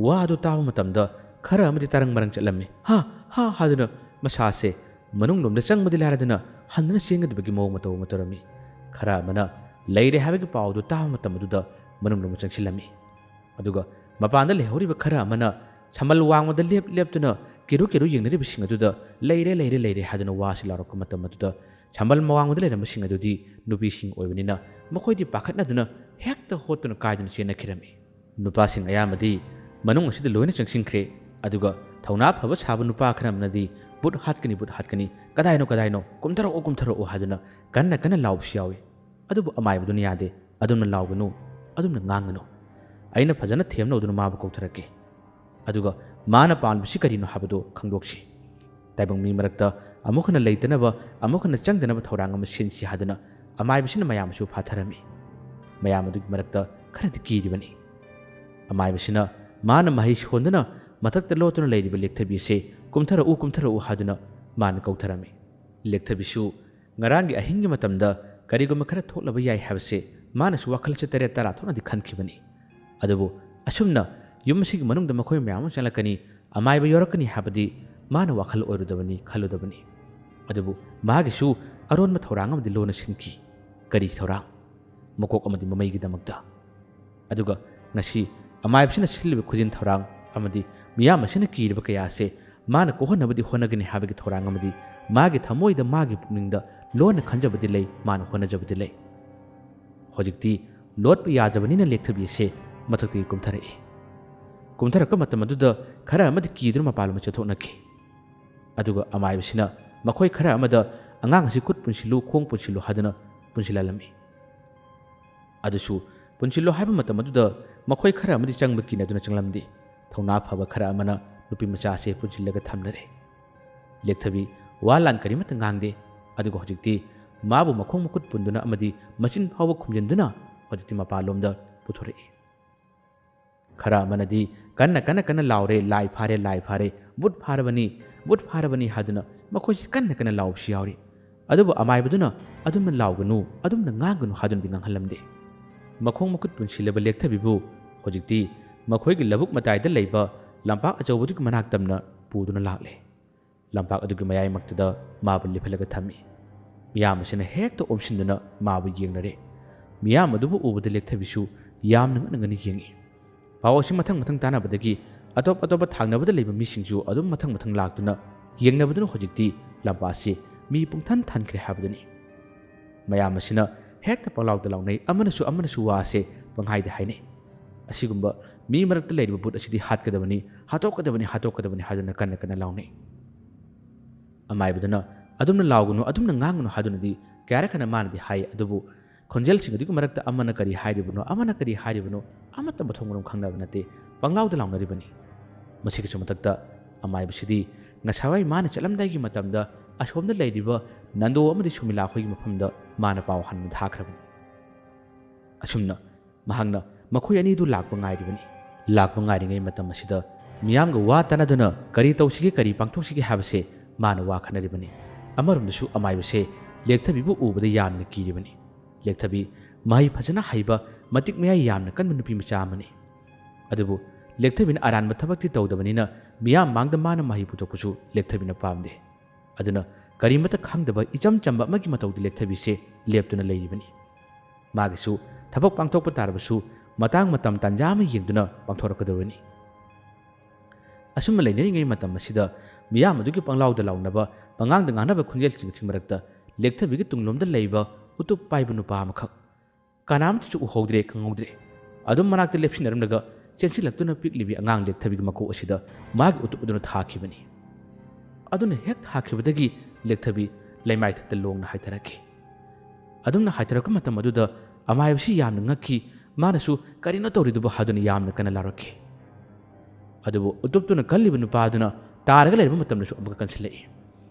ꯋꯥꯗꯨ ꯇꯥꯕ ꯃꯇꯝꯗ ꯈꯔ ꯑꯃꯗꯤ ꯇꯔꯪ ꯃꯔꯪ ꯆꯠꯂꯝꯃꯤ ꯍꯥ ꯍꯥꯏꯗꯨꯅ ꯃꯁꯥꯁꯦ ꯃꯅꯨꯡꯂꯣꯝꯗ ꯆꯪꯕꯗꯤ ꯂꯥꯏꯔꯗꯅ ꯍꯟꯗꯨꯅ ꯆꯦꯟꯒꯗꯕꯒꯤ ꯃꯑꯣꯡ ꯃꯇꯧ ꯑꯃ ꯇꯧꯔꯝꯃꯤ ꯈꯔ ꯑꯃꯅ ꯂꯩꯔꯦ ꯍꯥꯏꯕꯒꯤ ꯄꯥꯎꯗꯨ ꯇꯥꯕ ꯃꯇꯝ ꯑꯗꯨꯗ ꯃꯅꯨꯡꯂꯣꯝꯗ ꯆꯪꯁꯤꯜꯂꯝꯃꯤ ꯑꯗꯨꯒ ꯃꯄꯥꯟꯗ ꯂꯩꯍꯧꯔꯤꯕ ꯈꯔ ꯑꯃꯅ ꯁꯝꯕꯜ ꯋꯥꯡꯃꯗ ꯂꯦꯞꯇꯨꯅ ꯀꯦꯔꯨ ꯌꯦꯡꯅꯔꯤꯕꯁꯤꯡ ꯑꯗꯨꯗ ꯂꯩꯔꯦ ꯍꯥꯏꯗꯨꯅ ꯋꯥꯁꯤ ꯂꯥꯎꯔꯛꯄ ꯃꯇꯝ ꯑꯗꯨꯗ ꯁꯝꯕꯜ ꯋꯥꯡꯃꯗ ꯂꯩꯔꯝꯕꯁꯤꯡ ꯑꯗꯨꯗꯤ ꯅꯨꯄꯤꯁꯤꯡ ꯑꯣꯏꯕꯅꯤꯅ ꯃꯈꯣꯏꯗꯤ ꯄꯥꯈꯠꯅꯗꯨꯅ ꯍꯦꯛꯇ ꯍꯣꯠꯇꯨꯅ ꯀꯥꯏꯗꯨꯅ ꯆꯦꯟꯅꯈꯤꯔꯝꯃꯤ ꯅꯨꯄꯥꯁꯤꯡ ꯑꯌꯥꯝꯕꯗꯤ ꯃꯅꯨꯡ ꯑꯁꯤꯗ ꯂꯣꯏꯅ ꯆꯪꯁꯤꯟꯈ꯭ꯔꯦ ꯑꯗꯨꯒ ꯊꯧꯅꯥ ꯐꯕ ꯁꯥꯕ ꯅꯨꯄꯥ ꯈꯔ ꯑꯃꯅꯗꯤ ꯕꯨꯠ ꯍꯥꯠꯀꯅꯤ ꯀꯗꯥꯏꯅꯣ ꯀꯨꯝꯊꯔꯛꯑꯣ ꯍꯥꯏꯗꯨꯅ ꯀꯟꯅ ꯂꯥꯎꯕꯁꯨ ꯌꯥꯎꯏ ꯑꯗꯨꯕꯨ ꯑꯃꯥꯏꯕꯗꯨꯅ ꯌꯥꯗꯦ ꯑꯗꯨꯝꯅ ꯂꯥꯎꯒꯅꯨ ꯑꯗꯨꯝꯅ ꯉꯥꯡꯒꯅꯨ ꯑꯩꯅ ꯐꯖꯅ ꯊꯦꯝꯅꯧꯗꯨꯅ ꯃꯥꯕꯨ ꯀꯧꯊꯔꯛꯀꯦ ꯑꯗꯨꯒ ꯃꯥꯅ ꯄꯥꯝꯂꯤꯕꯁꯤ ꯀꯔꯤꯅꯣ ꯍꯥꯏꯕꯗꯨ ꯈꯪꯗꯣꯛꯁꯤ ꯇꯥꯏꯕꯪ ꯃꯤ ꯃꯔꯛꯇ ꯑꯃꯨꯛ ꯍꯟꯅ ꯂꯩꯇꯅꯕ ꯑꯃꯨꯛ ꯍꯟꯅ ꯆꯪꯗꯅꯕ ꯊꯧꯔꯥꯡ ꯑꯃ ꯁꯤꯟꯁꯤ ꯍꯥꯏꯗꯨꯅ ꯑꯃꯥꯏꯕꯁꯤꯅ ꯃꯌꯥꯝꯁꯨ ꯐꯥꯊꯔꯝꯃꯤ ꯃꯌꯥꯝ ꯑꯗꯨꯒꯤ ꯃꯔꯛꯇ ꯈꯔꯗꯤ ꯀꯤꯔꯤꯕꯅꯤ ꯑꯃꯥꯏꯕꯁꯤꯅ ꯃꯥꯅ ꯃꯍꯩ ꯁꯣꯟꯗꯨꯅ ꯃꯊꯛꯇ ꯂꯣꯠꯇꯨꯅ ꯂꯩꯔꯤꯕ ꯂꯦꯛꯊꯕꯤꯁꯦ ꯀꯨꯝꯊꯔꯛꯎ ꯍꯥꯏꯗꯨꯅ ꯃꯥꯅ ꯀꯧꯊꯔꯝꯃꯤ ꯂꯦꯛꯊꯕꯤꯁꯨ ꯉꯔꯥꯡꯒꯤ ꯑꯍꯤꯡꯒꯤ ꯃꯇꯝꯗ ꯀꯔꯤꯒꯨꯝꯕ ꯈꯔ ꯊꯣꯛꯂꯕ ꯌꯥꯏ ꯍꯥꯏꯕꯁꯦ ꯃꯥꯅꯁꯨ ꯋꯥꯈꯜꯁꯦ ꯇꯔꯦꯠ ꯇꯔꯥ ꯊꯣꯛꯅꯗꯤ ꯈꯟꯈꯤꯕꯅꯤ ꯑꯗꯨꯕꯨ ꯑꯁꯨꯝꯅ ꯌꯨꯝ ꯑꯁꯤꯒꯤ ꯃꯅꯨꯡꯗ ꯃꯈꯣꯏ ꯃꯌꯥꯝ ꯑꯃ ꯆꯪꯂꯛꯀꯅꯤ ꯑꯃꯥꯏꯕ ꯌꯧꯔꯛꯀꯅꯤ ꯍꯥꯏꯕꯗꯤ ꯃꯥꯅ ꯋꯥꯈꯜ ꯈꯜꯂꯨꯗꯕꯅꯤ ꯑꯗꯨꯕꯨ ꯃꯥꯒꯤꯁꯨ ꯑꯔꯣꯟꯕ ꯊꯧꯔꯥꯡ ꯑꯃꯗꯤ ꯂꯣꯟꯅ ꯁꯤꯟꯈꯤ ꯀꯔꯤ ꯊꯧꯔꯥꯡ ꯃꯀꯣꯛ ꯑꯃꯗꯤ ꯃꯃꯩꯒꯤꯗꯃꯛꯇ ꯑꯗꯨꯒ ꯉꯁꯤ ꯑꯃꯥꯏꯕꯁꯤꯅ ꯁꯤꯜꯂꯤꯕ ꯈꯨꯖꯤꯟ ꯊꯧꯔꯥꯡ ꯑꯃꯗꯤ ꯃꯤꯌꯥꯝ ꯑꯁꯤꯅ ꯀꯤꯔꯤꯕ ꯀꯌꯥꯁꯦ ꯃꯥꯅ ꯀꯣꯛꯍꯟꯅꯕꯗꯤ ꯍꯣꯠꯅꯒꯅꯤ ꯍꯥꯏꯕꯒꯤ ꯊꯧꯔꯥꯡ ꯑꯃꯗꯤ ꯃꯥꯒꯤ ꯊꯃꯣꯏꯗ ꯃꯥꯒꯤ ꯄꯨꯛꯅꯤꯡꯗ ꯂꯣꯟꯅ ꯈꯟꯖꯕꯗꯤ ꯂꯩ ꯃꯥꯅ ꯍꯣꯠꯅꯖꯕꯗꯤ ꯂꯩ ꯍꯧꯖꯤꯛꯇꯤ ꯂꯣꯠꯄ ꯌꯥꯗꯕꯅꯤꯅ ꯂꯦꯛꯊꯕꯤꯁꯦ ꯃꯊꯛꯇꯒꯤ ꯀꯨꯝꯊꯔꯛꯄ ꯃꯇꯝ ꯑꯗꯨꯗ ꯈꯔ ꯑꯃꯗꯤ ꯀꯤꯗꯨꯅ ꯃꯄꯥꯟꯂꯣꯝꯗ ꯆꯠꯊꯣꯛꯅꯈꯤ ꯑꯗꯨꯒ ꯑꯃꯥꯏꯕꯁꯤꯅ ꯃꯈꯣꯏ ꯈꯔ ꯑꯃꯗ ꯑꯉꯥꯡ ꯑꯁꯤ ꯈꯨꯠ ꯄꯨꯟꯁꯤꯜꯂꯨ ꯈꯣꯡ ꯄꯨꯟꯁꯤꯜꯂꯨ ꯍꯥꯏꯗꯨꯅ ꯄꯨꯟꯁꯤꯜꯍꯜꯂꯝꯃꯤ ꯑꯗꯨꯁꯨ ꯄꯨꯟꯁꯤꯜꯂꯨ ꯍꯥꯏꯕ ꯃꯇꯝ ꯑꯗꯨꯗ ꯃꯈꯣꯏ ꯈꯔ ꯑꯃꯗꯤ ꯆꯪꯕ ꯀꯤꯅꯗꯨꯅ ꯆꯪꯂꯝꯗꯦ ꯊꯧꯅꯥ ꯐꯕ ꯈꯔ ꯑꯃꯅ ꯅꯨꯄꯤ ꯃꯆꯥꯁꯦ ꯄꯨꯟꯁꯤꯜꯂꯒ ꯊꯝꯂꯔꯦ ꯂꯦꯛꯊꯕꯤ ꯋꯥ ꯂꯥꯟ ꯀꯔꯤꯃꯠꯇ ꯉꯥꯡꯗꯦ ꯑꯗꯨꯒ ꯍꯧꯖꯤꯛꯇꯤ ꯃꯥꯕꯨ ꯃꯈꯣꯡ ꯃꯈꯨꯠ ꯄꯨꯟꯗꯨꯅ ꯑꯃꯗꯤ ꯃꯆꯤꯟ ꯐꯥꯎꯕ ꯈꯨꯝꯖꯤꯟꯗꯨꯅ ꯍꯧꯖꯤꯛꯇꯤ ꯃꯄꯥꯟꯂꯣꯝꯗ ꯄꯨꯊꯣꯔꯛꯏ ꯈꯔ ꯑꯃꯅꯗꯤ ꯀꯟꯅ ꯂꯥꯎꯔꯦ ꯂꯥꯏ ꯐꯥꯔꯦ ꯕꯨꯠ ꯐꯥꯔꯕꯅꯤ ꯍꯥꯏꯗꯨꯅ ꯃꯈꯣꯏꯁꯤ ꯀꯟꯅ ꯂꯥꯎꯕꯁꯨ ꯌꯥꯎꯔꯤ ꯑꯗꯨꯕꯨ ꯑꯃꯥꯏꯕꯗꯨꯅ ꯑꯗꯨꯝꯅ ꯂꯥꯎꯒꯅꯨ ꯑꯗꯨꯝꯅ ꯉꯥꯡꯒꯅꯨ ꯍꯥꯏꯗꯨꯅꯗꯤ ꯉꯥꯡꯍꯜꯂꯝꯗꯦ ꯃꯈꯣꯡ ꯃꯈꯨꯠ ꯄꯨꯟꯁꯤꯜꯂꯕ ꯂꯦꯛꯊꯕꯤꯕꯨ ꯍꯧꯖꯤꯛꯇꯤ ꯃꯈꯣꯏꯒꯤ ꯂꯧꯕꯨꯛ ꯃꯇꯥꯏꯗ ꯂꯩꯕ ꯂꯝꯄꯥꯛ ꯑꯆꯧꯕꯗꯨꯒꯤ ꯃꯅꯥꯛ ꯇꯝꯅ ꯄꯨꯗꯨꯅ ꯂꯥꯛꯂꯦ ꯂꯝꯄꯥꯛ ꯑꯗꯨꯒꯤ ꯃꯌꯥꯏꯃꯛꯇꯗ ꯃꯥꯕꯨ ꯂꯦꯞꯍꯜꯂꯒ ꯊꯝꯃꯤ ꯃꯤꯌꯥꯝ ꯑꯁꯤꯅ ꯍꯦꯛꯇ ꯑꯣꯝꯁꯤꯟꯗꯨꯅ ꯃꯥꯕꯨ ꯌꯦꯡꯅꯔꯦ ꯃꯤꯌꯥꯝ ꯑꯗꯨꯕꯨ ꯎꯕꯗ ꯂꯦꯛꯊꯕꯤꯁꯨ ꯌꯥꯝꯅ ꯉꯛꯅ ꯌꯦꯡꯉꯤ ꯄꯥꯎ ꯑꯁꯤ ꯃꯊꯪ ꯇꯥꯟꯅꯕꯗꯒꯤ ꯑꯇꯣꯞꯄ ꯊꯥꯡꯅꯕꯗ ꯂꯩꯕ ꯃꯤꯁꯤꯡꯁꯨ ꯑꯗꯨꯝ ꯃꯊꯪ ꯂꯥꯛꯇꯨꯅ ꯌꯦꯡꯅꯕꯗꯨꯅ ꯍꯧꯖꯤꯛꯇꯤ ꯂꯝꯄꯥꯛꯁꯤ ꯃꯤ ꯄꯨꯡꯊꯟ ꯊꯟꯈ꯭ꯔꯦ ꯍꯥꯏꯕꯗꯨꯅꯤ ꯃꯌꯥꯝ ꯑꯁꯤꯅ ꯍꯦꯛꯇ ꯄꯪꯂꯥꯎꯗ ꯂꯥꯎꯅꯩ ꯑꯃꯅꯁꯨ ꯋꯥꯁꯦ ꯄꯪꯍꯥꯏꯗ ꯍꯥꯏꯅꯩ ꯑꯁꯤꯒꯨꯝꯕ ꯃꯤ ꯃꯔꯛꯇ ꯂꯩꯔꯤꯕ ꯕꯨꯠ ꯑꯁꯤꯗꯤ ꯍꯥꯠꯀꯗꯕꯅꯤ ꯍꯥꯠꯇꯣꯛꯀꯗꯕꯅꯤ ꯍꯥꯏꯗꯨꯅ ꯀꯟꯅ ꯂꯥꯎꯅꯩ ꯑꯃꯥꯏꯕꯗꯨꯅ ꯑꯗꯨꯝꯅ ꯂꯥꯎꯒꯅꯨ ꯑꯗꯨꯝꯅ ꯉꯥꯡꯒꯅꯨ ꯍꯥꯏꯗꯨꯅꯗꯤ ꯀꯌꯥꯔꯛ ꯍꯟꯅ ꯃꯥꯅꯗꯤ ꯍꯥꯏ ꯑꯗꯨꯕꯨ ꯈꯣꯟꯖꯦꯜꯁꯤꯡ ꯑꯗꯨꯒꯤ ꯃꯔꯛꯇ ꯑꯃꯅ ꯀꯔꯤ ꯍꯥꯏꯔꯤꯕꯅꯣ ꯑꯃꯠꯇ ꯃꯊꯣꯡ ꯃꯔꯝ ꯈꯪꯅꯕ ꯅꯠꯇꯦ ꯄꯪꯂꯥꯎꯗ ꯂꯥꯎꯅꯔꯤꯕꯅꯤ ꯃꯁꯤꯒꯤꯁꯨ ꯃꯊꯛꯇ ꯑꯃꯥꯏꯕꯁꯤꯗꯤ ꯉꯁꯥꯏ ꯃꯥꯅ ꯆꯠꯂꯝꯗꯥꯏꯒꯤ ꯃꯇꯝꯗ ꯑꯁꯣꯝꯗ ꯂꯩꯔꯤꯕ ꯅꯟꯗꯣ ꯑꯃꯗꯤ ꯁꯨꯃꯤꯂꯥ ꯈꯣꯏꯒꯤ ꯃꯐꯝꯗ ꯃꯥꯅ ꯄꯥꯎ ꯍꯟꯅ ꯊꯥꯈ꯭ꯔꯕꯅꯤ ꯑꯁꯨꯝꯅ ꯃꯍꯥꯛꯅ ꯃꯈꯣꯏ ꯑꯅꯤꯗꯨ ꯂꯥꯛꯄ ꯉꯥꯏꯔꯤꯕꯅꯤ ꯂꯥꯛꯄ ꯉꯥꯏꯔꯤꯉꯩ ꯃꯇꯝ ꯑꯁꯤꯗ ꯃꯤꯌꯥꯝꯒ ꯋꯥ ꯇꯥꯟꯅꯗꯨꯅ ꯀꯔꯤ ꯇꯧꯁꯤꯒꯦ ꯀꯔꯤ ꯄꯥꯡꯊꯣꯛꯁꯤꯒꯦ ꯍꯥꯏꯕꯁꯦ ꯃꯥꯅ ꯋꯥ ꯈꯟꯅꯔꯤꯕꯅꯤ ꯑꯃꯔꯣꯝꯗꯁꯨ ꯑꯃꯥꯏꯕꯁꯦ ꯂꯦꯛꯊꯕꯤꯕꯨ ꯎꯕꯗ ꯌꯥꯝꯅ ꯀꯤꯔꯤꯕꯅꯤ ꯂꯦꯛꯊꯕꯤ ꯃꯍꯩ ꯐꯖꯅ ꯍꯩꯕ ꯃꯇꯤꯛ ꯃꯌꯥꯏ ꯌꯥꯝꯅ ꯀꯟꯕ ꯅꯨꯄꯤ ꯃꯆꯥ ꯑꯃꯅꯤ ꯑꯗꯨꯕꯨ ꯂꯦꯛꯊꯕꯤꯅ ꯑꯔꯥꯟꯕ ꯊꯕꯛꯇꯤ ꯇꯧꯗꯕꯅꯤꯅ ꯃꯤꯌꯥꯝ ꯃꯥꯡꯗ ꯃꯥꯅ ꯃꯍꯩ ꯄꯨꯊꯣꯛꯄꯁꯨ ꯂꯦꯛꯊꯕꯤꯅ ꯄꯥꯝꯗꯦ ꯑꯗꯨꯅ ꯀꯔꯤꯃꯠꯇ ꯈꯪꯗꯕ ꯏꯆꯝ ꯆꯝꯕ ꯑꯃꯒꯤ ꯃꯇꯧꯗ ꯂꯦꯛꯊꯕꯤꯁꯦ ꯂꯦꯞꯇꯨꯅ ꯂꯩꯔꯤꯕꯅꯤ ꯃꯥꯒꯤꯁꯨ ꯊꯕꯛ ꯄꯥꯡꯊꯣꯛꯄ ꯇꯥꯔꯕꯁꯨ ꯃꯇꯥꯡ ꯃꯇꯝ ꯇꯥꯟꯖꯥ ꯑꯃ ꯌꯦꯡꯗꯨꯅ ꯄꯥꯡꯊꯣꯔꯛꯀꯗꯕꯅꯤ ꯑꯁꯨꯝꯅ ꯂꯩꯅꯔꯤꯉꯩ ꯃꯇꯝ ꯑꯁꯤꯗ ꯃꯤꯌꯥꯝ ꯑꯗꯨꯒꯤ ꯄꯪꯂꯥꯎꯗ ꯂꯥꯎꯅꯕ ꯄꯉꯥꯡꯗ ꯉꯥꯡꯅꯕ ꯈꯣꯟꯖꯦꯜꯁꯤꯡꯒꯤ ꯃꯔꯛꯇ ꯂꯦꯛꯊꯕꯤꯒꯤ ꯇꯨꯡꯂꯣꯝꯗ ꯂꯩꯕ ꯎꯇꯨꯞ ꯄꯥꯏꯕ ꯅꯨꯄꯥ ꯑꯃꯈꯛ ꯀꯅꯥꯝꯇꯁꯨ ꯎꯍꯧꯗ꯭ꯔꯦ ꯈꯪꯍꯧꯗ꯭ꯔꯦ ꯑꯗꯨꯝ ꯃꯅꯥꯛꯇ ꯂꯦꯞꯁꯤꯟꯅꯔꯝꯂꯒ ꯆꯦꯟꯁꯤꯜꯂꯛꯇꯨꯅ ꯄꯤꯛꯂꯤꯕꯤ ꯑꯉꯥꯡ ꯂꯦꯛꯊꯕꯤꯒꯤ ꯃꯀꯣꯛ ꯑꯁꯤꯗ ꯃꯥꯒꯤ ꯎꯇꯨꯞ ꯑꯗꯨꯅ ꯊꯥꯈꯤꯕꯅꯤ꯫ ꯑꯗꯨꯅ ꯍꯦꯛ ꯊꯥꯈꯤꯕꯗꯒꯤ ꯂꯦꯛꯊꯕꯤ ꯂꯩꯃꯥꯏꯊꯛꯇ ꯂꯣꯡꯅ ꯍꯥꯏꯊꯔꯛꯈꯤ꯫ ꯑꯗꯨꯝꯅ ꯍꯥꯏꯊꯔꯛꯄ ꯃꯇꯝ ꯑꯗꯨꯗ ꯑꯃꯥꯏꯕꯁꯤ ꯌꯥꯝꯅ ꯉꯛꯈꯤ, ꯃꯥꯅꯁꯨ ꯀꯔꯤꯅꯣ ꯇꯧꯔꯤꯗꯨꯕꯨ ꯍꯥꯏꯗꯨꯅ ꯌꯥꯝꯅ ꯀꯟꯅ ꯂꯥꯎꯔꯛꯈꯤ꯫ ꯑꯗꯨꯕꯨ ꯎꯇꯨꯞꯇꯨꯅ ꯀꯜꯂꯤꯕ ꯅꯨꯄꯥꯗꯨꯅ ꯇꯥꯔꯒ ꯂꯩꯔꯕ ꯃꯇꯝꯗꯁꯨ ꯑꯃꯨꯛꯀ ꯀꯟꯁꯤꯜꯂꯛꯏ꯫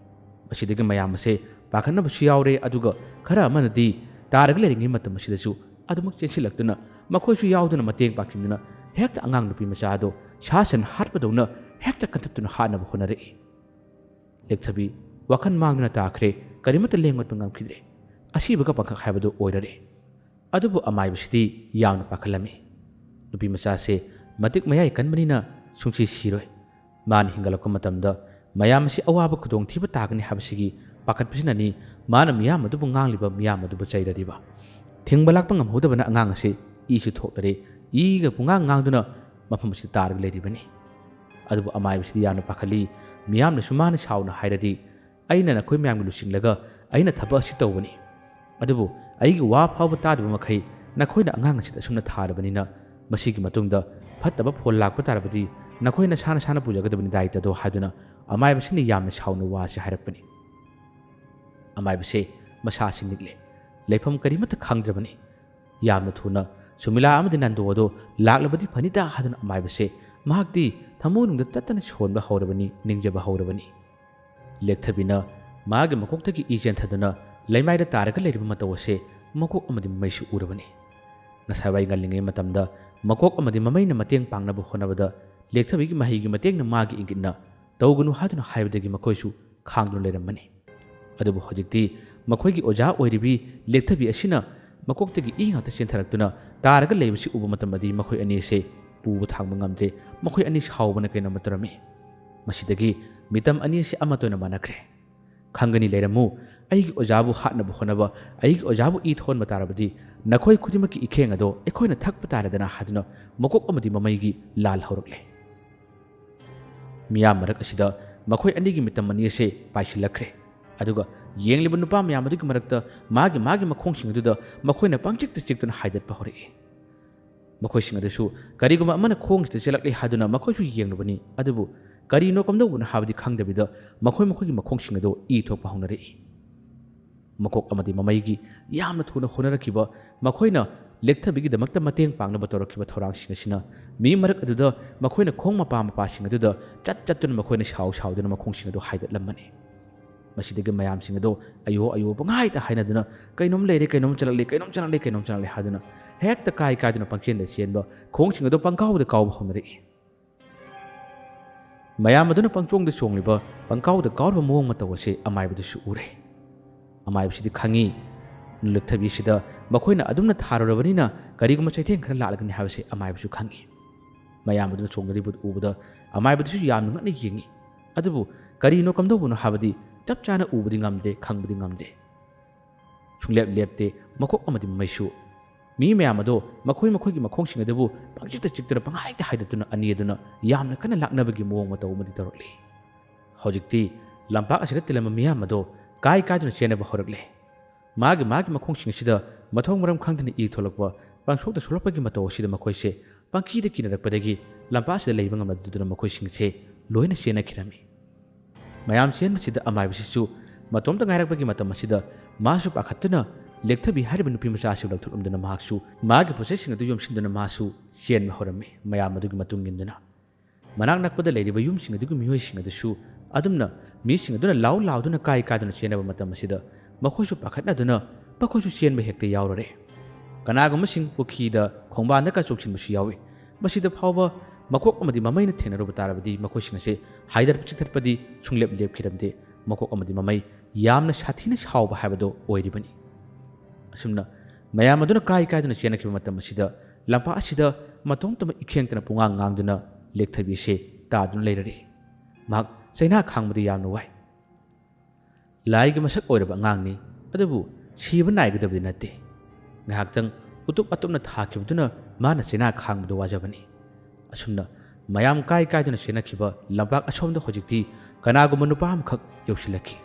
ꯃꯁꯤꯗꯒꯤ ꯃꯌꯥꯝ ꯑꯁꯦ ꯄꯥꯈꯠꯅꯕꯁꯨ ꯌꯥꯎꯔꯦ, ꯑꯗꯨꯒ ꯈꯔ ꯑꯃꯅꯗꯤ ꯇꯥꯔꯒ ꯂꯩꯔꯤꯉꯩ ꯃꯇꯝ ꯑꯁꯤꯗꯁꯨ ꯑꯗꯨꯃꯛ ꯆꯦꯟꯁꯤꯜꯂꯛꯇꯨꯅ ꯃꯈꯣꯏꯁꯨ ꯌꯥꯎꯗꯨꯅ ꯃꯇꯦꯡ ꯄꯥꯡꯁꯤꯟꯗꯨꯅ ꯍꯦꯛꯇ ꯑꯉꯥꯡ ꯅꯨꯄꯤ ꯃꯆꯥ ꯑꯗꯣ ꯁꯥ ꯁꯟ ꯍꯥꯠꯄꯗꯧꯅ ꯍꯦꯛꯇ ꯀꯟꯊꯠꯇꯨꯅ ꯍꯥꯠꯅꯕ ꯍꯣꯠꯅꯔꯛꯏ꯫ ꯂꯦꯛꯊꯕꯤ ꯋꯥꯈꯜ ꯃꯥꯡꯗꯨꯅ ꯇꯥꯈ꯭ꯔꯦ, ꯀꯔꯤꯃꯠꯇ ꯂꯦꯡꯃꯠꯄ ꯉꯝꯈꯤꯗ꯭ꯔꯦ, ꯑꯁꯤꯕꯒ ꯄꯪꯈꯛ ꯍꯥꯏꯕꯗꯨ ꯑꯣꯏꯔꯔꯦ꯫ ꯑꯗꯨꯕꯨ ꯑꯃꯥꯏꯕꯁꯤꯗꯤ ꯌꯥꯝꯅ ꯄꯥꯈꯠꯂꯝꯃꯤ꯫ ꯅꯨꯄꯤ ꯃꯆꯥꯁꯦ ꯃꯇꯤꯛ ꯃꯌꯥꯏ ꯀꯟꯕꯅꯤꯅ ꯁꯨꯡꯁꯤ ꯁꯤꯔꯣꯏ, ꯃꯥꯅ ꯍꯤꯡꯒꯠꯂꯛꯄ ꯃꯇꯝꯗ ꯃꯌꯥꯝ ꯑꯁꯤ ꯑꯋꯥꯕ ꯈꯨꯗꯣꯡꯊꯤꯕ ꯇꯥꯒꯅꯤ ꯍꯥꯏꯕꯁꯤꯒꯤ ꯄꯥꯈꯠꯄꯁꯤꯅꯅꯤ ꯃꯥꯅ ꯃꯤꯌꯥꯝ ꯑꯗꯨꯕꯨ ꯉꯥꯡꯂꯤꯕ ꯃꯤꯌꯥꯝ ꯑꯗꯨꯕꯨ ꯆꯩꯔꯔꯤꯕ꯫ ꯊꯤꯡꯕ ꯂꯥꯛꯄ ꯉꯝꯍꯧꯗꯕꯅ ꯑꯉꯥꯡ ꯑꯁꯤ ꯏꯁꯨ ꯊꯣꯛꯂꯔꯦ, ꯏꯒ ꯄꯨꯡꯉꯥꯡ ꯉꯥꯡꯗꯨꯅ ꯃꯐꯝ ꯑꯁꯤꯗ ꯇꯥꯔꯒ ꯂꯩꯔꯤꯕꯅꯤ꯫ ꯑꯗꯨꯕꯨ ꯑꯃꯥꯏꯕꯁꯤꯗꯤ ꯌꯥꯝꯅ ꯄꯥꯈꯠꯂꯤ꯫ ꯃꯤꯌꯥꯝꯅꯁꯨ ꯃꯥꯅ ꯁꯥꯎꯅ ꯍꯥꯏꯔꯗꯤ ꯑꯩꯅ ꯅꯈꯣꯏ ꯃꯌꯥꯝꯒ ꯂꯨꯆꯤꯡꯂꯒ ꯑꯩꯅ ꯊꯕꯛ ꯑꯁꯤ ꯇꯧꯕꯅꯤ, ꯑꯗꯨꯕꯨ ꯑꯩꯒꯤ ꯋꯥ ꯐꯥꯎꯕ ꯇꯥꯗꯕ ꯃꯈꯩ ꯅꯈꯣꯏꯅ ꯑꯉꯥꯡ ꯑꯁꯤꯗ ꯑꯁꯨꯝꯅ ꯊꯥꯔꯕꯅꯤꯅ ꯃꯁꯤꯒꯤ ꯃꯇꯨꯡꯗ ꯐꯠꯇꯕ ꯐꯣꯜ ꯂꯥꯛꯄ ꯇꯥꯔꯕꯗꯤ ꯅꯈꯣꯏ ꯅꯁꯥ ꯅꯁꯥꯅ ꯄꯨꯖꯒꯗꯕꯅꯤ ꯗꯥꯏꯇꯗꯣ ꯍꯥꯏꯗꯨꯅ ꯑꯃꯥꯏꯕꯁꯤꯅ ꯌꯥꯝꯅ ꯁꯥꯎꯅ ꯋꯥꯁꯦ ꯍꯥꯏꯔꯛꯄꯅꯤ꯫ ꯑꯃꯥꯏꯕꯁꯦ ꯃꯁꯥꯁꯤ ꯅꯤꯛꯂꯦ, ꯂꯩꯐꯝ ꯀꯔꯤꯃꯠꯇ ꯈꯪꯗ꯭ꯔꯕꯅꯤ꯫ ꯌꯥꯝꯅ ꯊꯨꯅ ꯁꯨꯃꯤꯂꯥ ꯑꯃꯗꯤ ꯅꯟꯗꯣ ꯑꯗꯣ ꯂꯥꯛꯂꯕꯗꯤ ꯐꯅꯤꯗ ꯍꯥꯏꯗꯨꯅ ꯑꯃꯥꯏꯕꯁꯦ ꯃꯍꯥꯛꯇꯤ ꯊꯃꯣꯏꯅꯨꯡꯗ ꯇꯠꯇꯅ ꯁꯣꯟꯕ ꯍꯧꯔꯕꯅꯤ, ꯅꯤꯡꯖꯕ ꯍꯧꯔꯕꯅꯤ꯫ ꯂꯦꯛꯊꯕꯤꯅ ꯃꯥꯒꯤ ꯃꯀꯣꯛꯇꯒꯤ ꯏ ꯆꯦꯟꯊꯗꯨꯅ ꯂꯩꯃꯥꯏꯗ ꯇꯥꯔꯒ ꯂꯩꯔꯤꯕ ꯃꯇꯧ ꯑꯁꯦ ꯃꯀꯣꯛ ꯑꯃꯗꯤ ꯃꯃꯩꯁꯨ ꯎꯔꯕꯅꯤ꯫ ꯉꯁꯥꯏꯋꯥꯏ ꯉꯜꯂꯤꯉꯩ ꯃꯇꯝꯗ ꯃꯀꯣꯛ ꯑꯃꯗꯤ ꯃꯃꯩꯅ ꯃꯇꯦꯡ ꯄꯥꯡꯅꯕ ꯍꯣꯠꯅꯕꯗ ꯂꯦꯛꯊꯕꯤꯒꯤ ꯃꯍꯩꯒꯤ ꯃꯇꯦꯡꯅ ꯃꯥꯒꯤ ꯏꯪꯒꯤꯠꯅ ꯇꯧꯒꯅꯨ ꯍꯥꯏꯗꯨꯅ ꯍꯥꯏꯕꯗꯒꯤ ꯃꯈꯣꯏꯁꯨ ꯈꯥꯡꯗꯨꯅ ꯂꯩꯔꯝꯕꯅꯤ꯫ ꯑꯗꯨꯕꯨ ꯍꯧꯖꯤꯛꯇꯤ ꯃꯈꯣꯏꯒꯤ ꯑꯣꯖꯥ ꯑꯣꯏꯔꯤꯕꯤ ꯂꯦꯛꯊꯕꯤ ꯑꯁꯤꯅ ꯃꯀꯣꯛꯇꯒꯤ ꯏ ꯉꯥꯛꯇ ꯆꯦꯟꯊꯔꯛꯇꯨꯅ ꯇꯥꯔꯒ ꯂꯩꯕꯁꯤ ꯎꯕ ꯃꯇꯝꯗꯗꯤ ꯃꯈꯣꯏ ꯑꯅꯤ ꯑꯁꯦ ꯄꯨꯕ ꯊꯥꯡꯕ ꯉꯝꯗ꯭ꯔꯦ, ꯃꯈꯣꯏ ꯑꯅꯤ ꯁꯥꯎꯕꯅ ꯀꯩꯅꯣꯝꯃ ꯇꯧꯔꯝꯃꯤ꯫ ꯃꯁꯤꯗꯒꯤ ꯃꯤꯇꯝ ꯑꯅꯤ ꯑꯁꯤ ꯑꯃꯠꯇ ꯑꯣꯏꯅ ꯃꯥꯟꯅꯈ꯭ꯔꯦ꯫ ꯈꯪꯒꯅꯤ ꯂꯩꯔꯝꯃꯨ, ꯑꯩꯒꯤ ꯑꯣꯖꯥꯕꯨ ꯍꯥꯠꯅꯕ ꯍꯣꯠꯅꯕ, ꯑꯩꯒꯤ ꯑꯣꯖꯥꯕꯨ ꯏ ꯊꯣꯟꯕ ꯇꯥꯔꯕꯗꯤ ꯅꯈꯣꯏ ꯈꯨꯗꯤꯡꯃꯛꯀꯤ ꯏꯈꯦꯡ ꯑꯗꯣ ꯑꯩꯈꯣꯏꯅ ꯊꯛꯄ ꯇꯥꯔꯦꯗꯅ ꯍꯥꯏꯗꯨꯅ ꯃꯀꯣꯛ ꯑꯃꯗꯤ ꯃꯃꯩꯒꯤ ꯂꯥꯜ ꯍꯧꯔꯛꯂꯦ꯫ ꯃꯤꯌꯥꯝ ꯃꯔꯛ ꯑꯁꯤꯗ ꯃꯈꯣꯏ ꯑꯅꯤꯒꯤ ꯃꯤꯇꯝ ꯑꯅꯤ ꯑꯁꯦ ꯄꯥꯏꯁꯤꯜꯂꯛꯈ꯭ꯔꯦ, ꯑꯗꯨꯒ ꯌꯦꯡꯂꯤꯕ ꯅꯨꯄꯥ ꯃꯌꯥꯝ ꯑꯗꯨꯒꯤ ꯃꯔꯛꯇ ꯃꯥꯒꯤ ꯃꯈꯣꯡꯁꯤꯡ ꯑꯗꯨꯗ ꯃꯈꯣꯏꯅ ꯄꯪꯆꯤꯛꯇ ꯆꯤꯛꯇꯨꯅ ꯍꯥꯏꯗꯠꯄ ꯍꯧꯔꯛꯏ꯫ ꯃꯈꯣꯏꯁꯤꯡ ꯑꯗꯨꯁꯨ ꯀꯔꯤꯒꯨꯝꯕ ꯑꯃꯅ ꯈꯣꯡꯁꯤꯗ ꯆꯦꯜꯂꯛꯂꯦ ꯍꯥꯏꯗꯨꯅ ꯃꯈꯣꯏꯁꯨ ꯌꯦꯡꯂꯨꯕꯅꯤ, ꯑꯗꯨꯕꯨ ꯀꯔꯤꯅꯣ ꯀꯝꯗꯧꯕꯅꯣ ꯍꯥꯏꯕꯗꯤ ꯈꯪꯗꯕꯤꯗ ꯃꯈꯣꯏꯒꯤ ꯃꯈꯣꯡꯁꯤꯡ ꯑꯗꯨ ꯏ ꯊꯣꯛꯄ ꯍꯧꯅꯔꯛꯏ꯫ ꯃꯀꯣꯛ ꯑꯃꯗꯤ ꯃꯃꯩꯒꯤ ꯌꯥꯝꯅ ꯊꯨꯅ ꯍꯣꯠꯅꯔꯛꯈꯤꯕ, ꯃꯈꯣꯏꯅ ꯂꯦꯛꯊꯕꯤꯒꯤꯗꯃꯛꯇ ꯃꯇꯦꯡ ꯄꯥꯡꯅꯕ ꯇꯧꯔꯛꯈꯤꯕ ꯊꯧꯔꯥꯡꯁꯤꯡ ꯑꯁꯤꯅ ꯃꯤ ꯃꯔꯛ ꯑꯗꯨꯗ ꯃꯈꯣꯏꯅ ꯈꯣꯡ ꯃꯄꯥꯁꯤꯡ ꯑꯗꯨꯗ ꯆꯠꯇꯨꯅ ꯃꯈꯣꯏꯅ ꯁꯥꯎꯗꯨꯅ ꯃꯈꯣꯡꯁꯤꯡ ꯑꯗꯨ ꯍꯥꯏꯗꯠꯂꯝꯕꯅꯤ꯫ ꯃꯁꯤꯗꯒꯤ ꯃꯌꯥꯝꯁꯤꯡ ꯑꯗꯣ ꯑꯌꯣ ꯄꯪꯍꯥꯏꯗ ꯍꯥꯏꯅꯗꯨꯅ ꯀꯩꯅꯣꯝ ꯂꯩꯔꯦ, ꯀꯩꯅꯣꯝ ꯆꯠꯂꯛꯂꯦ ꯍꯥꯏꯗꯨꯅ ꯍꯦꯛꯇ ꯀꯥꯏꯗꯨꯅ ꯄꯪꯆꯦꯟꯗ ꯆꯦꯟꯕ, ꯈꯣꯡꯁꯤꯡ ꯑꯗꯨ ꯄꯪꯀꯥꯎꯗ ꯀꯥꯎꯕ ꯍꯧꯅꯔꯛꯏ꯫ ꯃꯌꯥꯝ ꯑꯗꯨꯅ ꯄꯪꯆꯣꯡꯗ ꯆꯣꯡꯂꯤꯕ, ꯄꯪꯀꯥꯎꯗ ꯀꯥꯎꯔꯤꯕ ꯃꯑꯣꯡ ꯃꯇꯧ ꯑꯁꯤ ꯑꯃꯥꯏꯕꯗꯁꯨ ꯎꯔꯦ꯫ ꯑꯃꯥꯏꯕꯁꯤꯗꯤ ꯈꯪꯉꯤ ꯂꯦꯛꯊꯕꯤꯁꯤꯗ ꯃꯈꯣꯏꯅ ꯑꯗꯨꯝꯅ ꯊꯥꯔꯨꯔꯕꯅꯤꯅ ꯀꯔꯤꯒꯨꯝꯕ ꯆꯩꯊꯦꯡ ꯈꯔ ꯂꯥꯛꯂꯒꯅꯤ ꯍꯥꯏꯕꯁꯤ ꯑꯃꯥꯏꯕꯁꯨ ꯈꯪꯉꯤ꯫ ꯃꯌꯥꯝ ꯑꯗꯨꯅ ꯆꯣꯡꯅꯔꯤꯕꯗꯨ ꯎꯕꯗ ꯑꯃꯥꯏꯕꯗꯁꯨ ꯌꯥꯝꯅ ꯉꯛꯅ ꯌꯦꯡꯉꯤ, ꯑꯗꯨꯕꯨ ꯀꯔꯤꯅꯣ ꯀꯝꯗꯧꯕꯅꯣ ꯍꯥꯏꯕꯗꯤ ꯆꯞ ꯆꯥꯅ ꯎꯕꯗꯤ ꯉꯝꯗꯦ, ꯈꯪꯕꯗꯤ ꯉꯝꯗꯦ꯫ ꯁꯨꯡꯂꯦꯞ ꯂꯦꯞꯇꯦ ꯃꯀꯣꯛ ꯑꯃꯗꯤ ꯃꯃꯩꯁꯨ꯫ ꯃꯤ ꯃꯌꯥꯝ ꯑꯗꯣ ꯃꯈꯣꯏꯒꯤ ꯃꯈꯣꯡꯁꯤꯡ ꯑꯗꯨꯕꯨ ꯄꯪꯆꯤꯛꯇ ꯆꯤꯛꯇꯨꯅ ꯄꯪꯍꯥꯏꯗ ꯍꯥꯏꯗꯠꯇꯨꯅ ꯑꯅꯤ ꯑꯗꯨꯅ ꯌꯥꯝꯅ ꯀꯟꯅ ꯂꯥꯛꯅꯕꯒꯤ ꯃꯑꯣꯡ ꯃꯇꯧ ꯑꯃꯗꯤ ꯇꯧꯔꯛꯂꯤ꯫ ꯍꯧꯖꯤꯛꯇꯤ ꯂꯝꯄꯥꯛ ꯑꯁꯤꯗ ꯇꯤꯜꯂꯝꯕ ꯃꯤꯌꯥꯝ ꯑꯗꯣ ꯀꯥꯏꯗꯨꯅ ꯆꯦꯟꯅꯕ ꯍꯧꯔꯛꯂꯦ꯫ ꯃꯥꯒꯤ ꯃꯈꯣꯡꯁꯤꯡ ꯑꯁꯤꯗ ꯃꯊꯣꯡ ꯃꯔꯝ ꯈꯪꯗꯅ ꯏ ꯊꯣꯛꯂꯛꯄ, ꯄꯪꯁꯣꯛꯇ ꯁꯣꯛꯂꯛꯄꯒꯤ ꯃꯇꯧ ꯑꯁꯤꯗ ꯃꯈꯣꯏꯁꯦ ꯄꯪꯀꯤꯗ ꯀꯤꯅꯔꯛꯄꯗꯒꯤ ꯂꯝꯄꯥꯛ ꯑꯁꯤꯗ ꯂꯩꯕ ꯉꯝꯅꯗꯨꯅ ꯃꯈꯣꯏꯁꯤꯡꯁꯦ ꯂꯣꯏꯅ ꯆꯦꯟꯅꯈꯤꯔꯝꯃꯤ꯫ ꯃꯌꯥꯝ ꯆꯦꯟꯕꯁꯤꯗ ꯑꯃꯥꯏꯕꯁꯤꯁꯨ ꯃꯇꯣꯝꯇ ꯉꯥꯏꯔꯛꯄꯒꯤ ꯃꯇꯝ ꯑꯁꯤꯗ ꯃꯥꯁꯨ ꯄꯥꯈꯠꯇꯨꯅ ꯂꯦꯛꯊꯕꯤ ꯍꯥꯏꯔꯤꯕ ꯅꯨꯄꯤ ꯃꯆꯥ ꯑꯁꯤ ꯂꯧꯊꯣꯛꯂꯝꯗꯨꯅ ꯃꯍꯥꯛꯁꯨ ꯃꯥꯒꯤ ꯄꯣꯠꯆꯩꯁꯤꯡ ꯑꯗꯨ ꯌꯣꯝꯁꯤꯟꯗꯨꯅ ꯃꯥꯁꯨ ꯆꯦꯟꯕ ꯍꯧꯔꯝꯃꯤ, ꯃꯌꯥꯝ ꯑꯗꯨꯒꯤ ꯃꯇꯨꯡ ꯏꯟꯗꯨꯅ꯫ ꯃꯅꯥꯛ ꯅꯛꯄꯗ ꯂꯩꯔꯤꯕ ꯌꯨꯝꯁꯤꯡ ꯑꯗꯨꯒꯤ ꯃꯤꯑꯣꯏꯁꯤꯡ ꯑꯗꯨꯁꯨ ꯑꯗꯨꯝꯅ ꯃꯤꯁꯤꯡ ꯑꯗꯨꯅ ꯂꯥꯎꯗꯨꯅ ꯀꯥꯏꯗꯨꯅ ꯆꯦꯟꯅꯕ ꯃꯇꯝ ꯑꯁꯤꯗ ꯃꯈꯣꯏꯁꯨ ꯄꯥꯈꯠꯅꯗꯨꯅ ꯃꯈꯣꯏꯁꯨ ꯆꯦꯟꯕ ꯍꯦꯛꯇ ꯌꯥꯎꯔꯔꯦ꯫ ꯀꯅꯥꯒꯨꯝꯕꯁꯤꯡ ꯄꯨꯈ꯭ꯔꯤꯗ ꯈꯣꯡꯕꯥꯟꯗꯒ ꯆꯣꯡꯁꯤꯟꯕꯁꯨ ꯌꯥꯎꯏ꯫ ꯃꯁꯤꯗ ꯐꯥꯎꯕ ꯃꯀꯣꯛ ꯑꯃꯗꯤ ꯃꯃꯩꯅ ꯊꯦꯡꯅꯔꯨꯕ ꯇꯥꯔꯕꯗꯤ ꯃꯈꯣꯏꯁꯤꯡ ꯑꯁꯦ ꯍꯥꯏꯗꯠꯄ ꯆꯤꯛꯊꯠꯄꯗꯤ ꯁꯨꯡꯂꯦꯞ ꯂꯦꯞꯈꯤꯔꯝꯗꯦ, ꯃꯀꯣꯛ ꯑꯃꯗꯤ ꯃꯃꯩ ꯌꯥꯝꯅ ꯁꯥꯊꯤꯅ ꯁꯥꯎꯕ ꯍꯥꯏꯕꯗꯣ ꯑꯣꯏꯔꯤꯕꯅꯤ꯫ ꯑꯁꯨꯝꯅ ꯃꯌꯥꯝ ꯑꯗꯨꯅ ꯀꯥꯏꯗꯨꯅ ꯆꯦꯟꯅꯈꯤꯕ ꯃꯇꯝ ꯑꯁꯤꯗ ꯂꯝꯄꯥꯛ ꯑꯁꯤꯗ ꯃꯇꯣꯝꯇꯃꯛ ꯏꯈꯦꯡꯇꯅ ꯄꯨꯡꯉꯥꯡ ꯉꯥꯡꯗꯨꯅ ꯂꯦꯛꯊꯕꯤ ꯑꯁꯤ ꯇꯥꯗꯨꯅ ꯂꯩꯔꯔꯤ꯫ ꯃꯍꯥꯛ ꯆꯩꯅꯥ ꯈꯥꯡꯕꯗꯤ ꯌꯥꯝꯅ ꯋꯥꯏ꯫ ꯂꯥꯏꯒꯤ ꯃꯁꯛ ꯑꯣꯏꯔꯕ ꯑꯉꯥꯡꯅꯤ, ꯑꯗꯨꯕꯨ ꯁꯤꯕ ꯅꯥꯏꯒꯗꯕꯗꯤ ꯅꯠꯇꯦ꯫ ꯉꯥꯏꯍꯥꯛꯇꯪ ꯑꯇꯨꯞꯅ ꯊꯥꯈꯤꯕꯗꯨꯅ ꯃꯥꯅ ꯆꯩꯅꯥ ꯈꯥꯡꯕꯗ ꯋꯥꯖꯕꯅꯤ꯫ ꯑꯁꯨꯝꯅ ꯃꯌꯥꯝ ꯀꯥꯏ ꯀꯥꯏꯗꯨꯅ ꯆꯦꯟꯅꯈꯤꯕ ꯂꯝꯄꯥꯛ ꯑꯁꯣꯝꯗ ꯍꯧꯖꯤꯛꯇꯤ ꯀꯅꯥꯒꯨꯝꯕ ꯅꯨꯄꯥ ꯑꯃꯈꯛ ꯌꯧꯁꯤꯜꯂꯛꯈꯤ꯫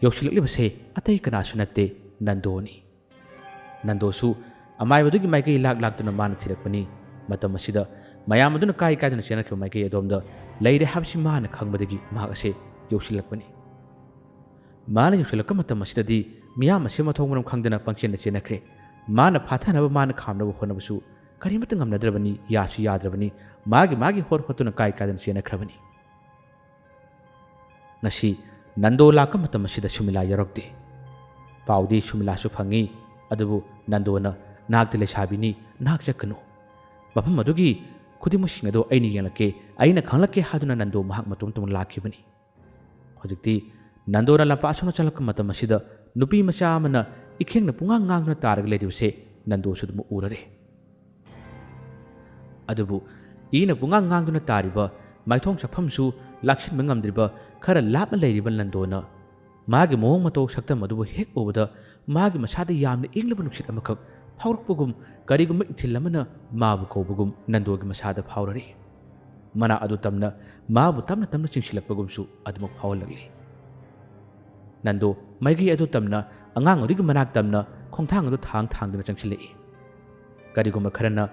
ꯌꯧꯁꯤꯜꯂꯛꯂꯤꯕꯁꯦ ꯑꯇꯩ ꯀꯅꯥꯁꯨ ꯅꯠꯇꯦ, ꯅꯟꯗꯣꯅꯤ꯫ ꯅꯟꯗꯣꯁꯨ ꯑꯃꯥꯏꯕꯗꯨꯒꯤ ꯃꯥꯏꯀꯩ ꯂꯥꯛꯇꯨꯅ ꯃꯥꯅ ꯊꯤꯔꯛꯄꯅꯤ꯫ ꯃꯇꯝ ꯑꯁꯤꯗ ꯃꯌꯥꯝ ꯑꯗꯨꯅ ꯀꯥꯏ ꯀꯥꯏꯗꯨꯅ ꯆꯦꯟꯅꯈꯤꯕ ꯃꯥꯏꯀꯩ ꯑꯗꯣꯝꯗ ꯂꯩꯔꯦ ꯍꯥꯏꯕꯁꯤ ꯃꯥꯅ ꯈꯪꯕꯗꯒꯤ ꯃꯍꯥꯛ ꯑꯁꯦ ꯌꯧꯁꯤꯜꯂꯛꯄꯅꯤ꯫ ꯃꯥꯅ ꯌꯧꯁꯤꯜꯂꯛꯄ ꯃꯇꯝ ꯑꯁꯤꯗꯗꯤ ꯃꯤꯌꯥꯝ ꯑꯁꯤ ꯃꯊꯣꯡ ꯃꯔꯝ ꯈꯪꯗꯅ ꯄꯪꯆꯦꯟꯗ ꯆꯦꯟꯅꯈ꯭ꯔꯦ꯫ ꯃꯥꯅ ꯐꯥꯊꯅꯕ, ꯃꯥꯅ ꯈꯥꯝꯅꯕ ꯍꯣꯠꯅꯕꯁꯨ ꯀꯔꯤꯃꯠꯇ ꯉꯝꯅꯗ꯭ꯔꯕꯅꯤ, ꯌꯥꯁꯨ ꯌꯥꯗ꯭ꯔꯕꯅꯤ꯫ ꯃꯥꯒꯤ ꯍꯣꯠ ꯍꯣꯠꯇꯨꯅ ꯀꯥꯏ ꯀꯥꯏꯗꯅ ꯆꯦꯟꯅꯈ꯭ꯔꯕꯅꯤ꯫ ꯉꯁꯤ ꯅꯟꯗꯣ ꯂꯥꯛꯄ ꯃꯇꯝ ꯑꯁꯤꯗ ꯁꯨꯃꯤꯂꯥ ꯌꯧꯔꯛꯇꯦ꯫ ꯄꯥꯎꯗꯤ ꯁꯨꯃꯤꯂꯥꯁꯨ ꯐꯪꯉꯤ, ꯑꯗꯨꯕꯨ ꯅꯟꯗꯣꯅ ꯅꯍꯥꯛꯇꯤ ꯂꯩꯁꯥꯕꯤꯅꯤ, ꯅꯍꯥꯛ ꯆꯠꯀꯅꯨ, ꯃꯐꯝ ꯑꯗꯨꯒꯤ ꯈꯨꯗꯤꯡꯃꯛꯁꯤꯡ ꯑꯗꯨ ꯑꯩꯅ ꯌꯦꯡꯂꯛꯀꯦ, ꯑꯩꯅ ꯈꯪꯂꯛꯀꯦ ꯍꯥꯏꯗꯨꯅ ꯅꯟꯗꯣ ꯃꯍꯥꯛ ꯃꯇꯣꯝꯇ ꯂꯥꯛꯈꯤꯕꯅꯤ꯫ ꯍꯧꯖꯤꯛꯇꯤ ꯅꯟꯗꯣꯅ ꯂꯝꯄꯥꯛ ꯑꯁꯣꯝꯗ ꯆꯠꯂꯛꯄ ꯃꯇꯝ ꯑꯁꯤꯗ ꯅꯨꯄꯤ ꯃꯆꯥ ꯑꯃꯅ ꯏꯈꯦꯡꯅ ꯄꯨꯡꯉꯥꯡ ꯉꯥꯡꯗꯨꯅ ꯇꯥꯔꯒ ꯂꯩꯔꯤꯕꯁꯦ ꯅꯟꯗꯣꯁꯨ ꯑꯗꯨꯝ ꯎꯔꯔꯦ꯫ ꯑꯗꯨꯕꯨ ꯏꯅ ꯄꯨꯡꯉꯥꯡ ꯉꯥꯡꯗꯨꯅ ꯇꯥꯔꯤꯕ, ꯃꯥꯏꯊꯣꯡ ꯆꯠꯐꯝꯁꯨ ꯂꯥꯛꯁꯤꯟꯕ ꯉꯝꯗ꯭ꯔꯤꯕ, ꯈꯔ ꯂꯥꯞꯅ ꯂꯩꯔꯤꯕ ꯅꯟꯗꯣꯅ ꯃꯥꯒꯤ ꯃꯑꯣꯡ ꯃꯇꯧ ꯁꯛꯇꯝ ꯑꯗꯨꯕꯨ ꯍꯦꯛ ꯎꯕꯗ ꯃꯥꯒꯤ ꯃꯁꯥꯗ ꯌꯥꯝꯅ ꯏꯪꯂꯕ ꯅꯨꯡꯁꯤꯠ ꯑꯃꯈꯛ ꯐꯥꯎꯔꯛꯄꯒꯨꯝ, ꯀꯔꯤꯒꯨꯝꯕ ꯏꯊꯤꯜ ꯑꯃꯅ ꯃꯥꯕꯨ ꯀꯧꯕꯒꯨꯝ ꯅꯟꯗꯣꯒꯤ ꯃꯁꯥꯗ ꯐꯥꯎꯔꯔꯤ꯫ ꯃꯅꯥ ꯑꯗꯨ ꯇꯝꯅ ꯃꯥꯕꯨ ꯇꯞꯅ ꯇꯞꯅ ꯆꯤꯡꯁꯤꯜꯂꯛꯄꯒꯨꯝꯁꯨ ꯑꯗꯨꯃꯛ ꯐꯥꯎꯍꯜꯂꯛꯂꯤ꯫ ꯅꯟꯗꯣ ꯃꯥꯏꯀꯩ ꯑꯗꯨ ꯇꯝꯅ ꯑꯉꯥꯡ ꯑꯗꯨꯒꯤ ꯃꯅꯥꯛ ꯇꯝꯅ ꯈꯣꯡꯊꯥꯡ ꯑꯗꯨ ꯊꯥꯡꯗꯨꯅ ꯆꯪꯁꯤꯜꯂꯛꯏ꯫ ꯀꯔꯤꯒꯨꯝꯕ ꯈꯔꯅ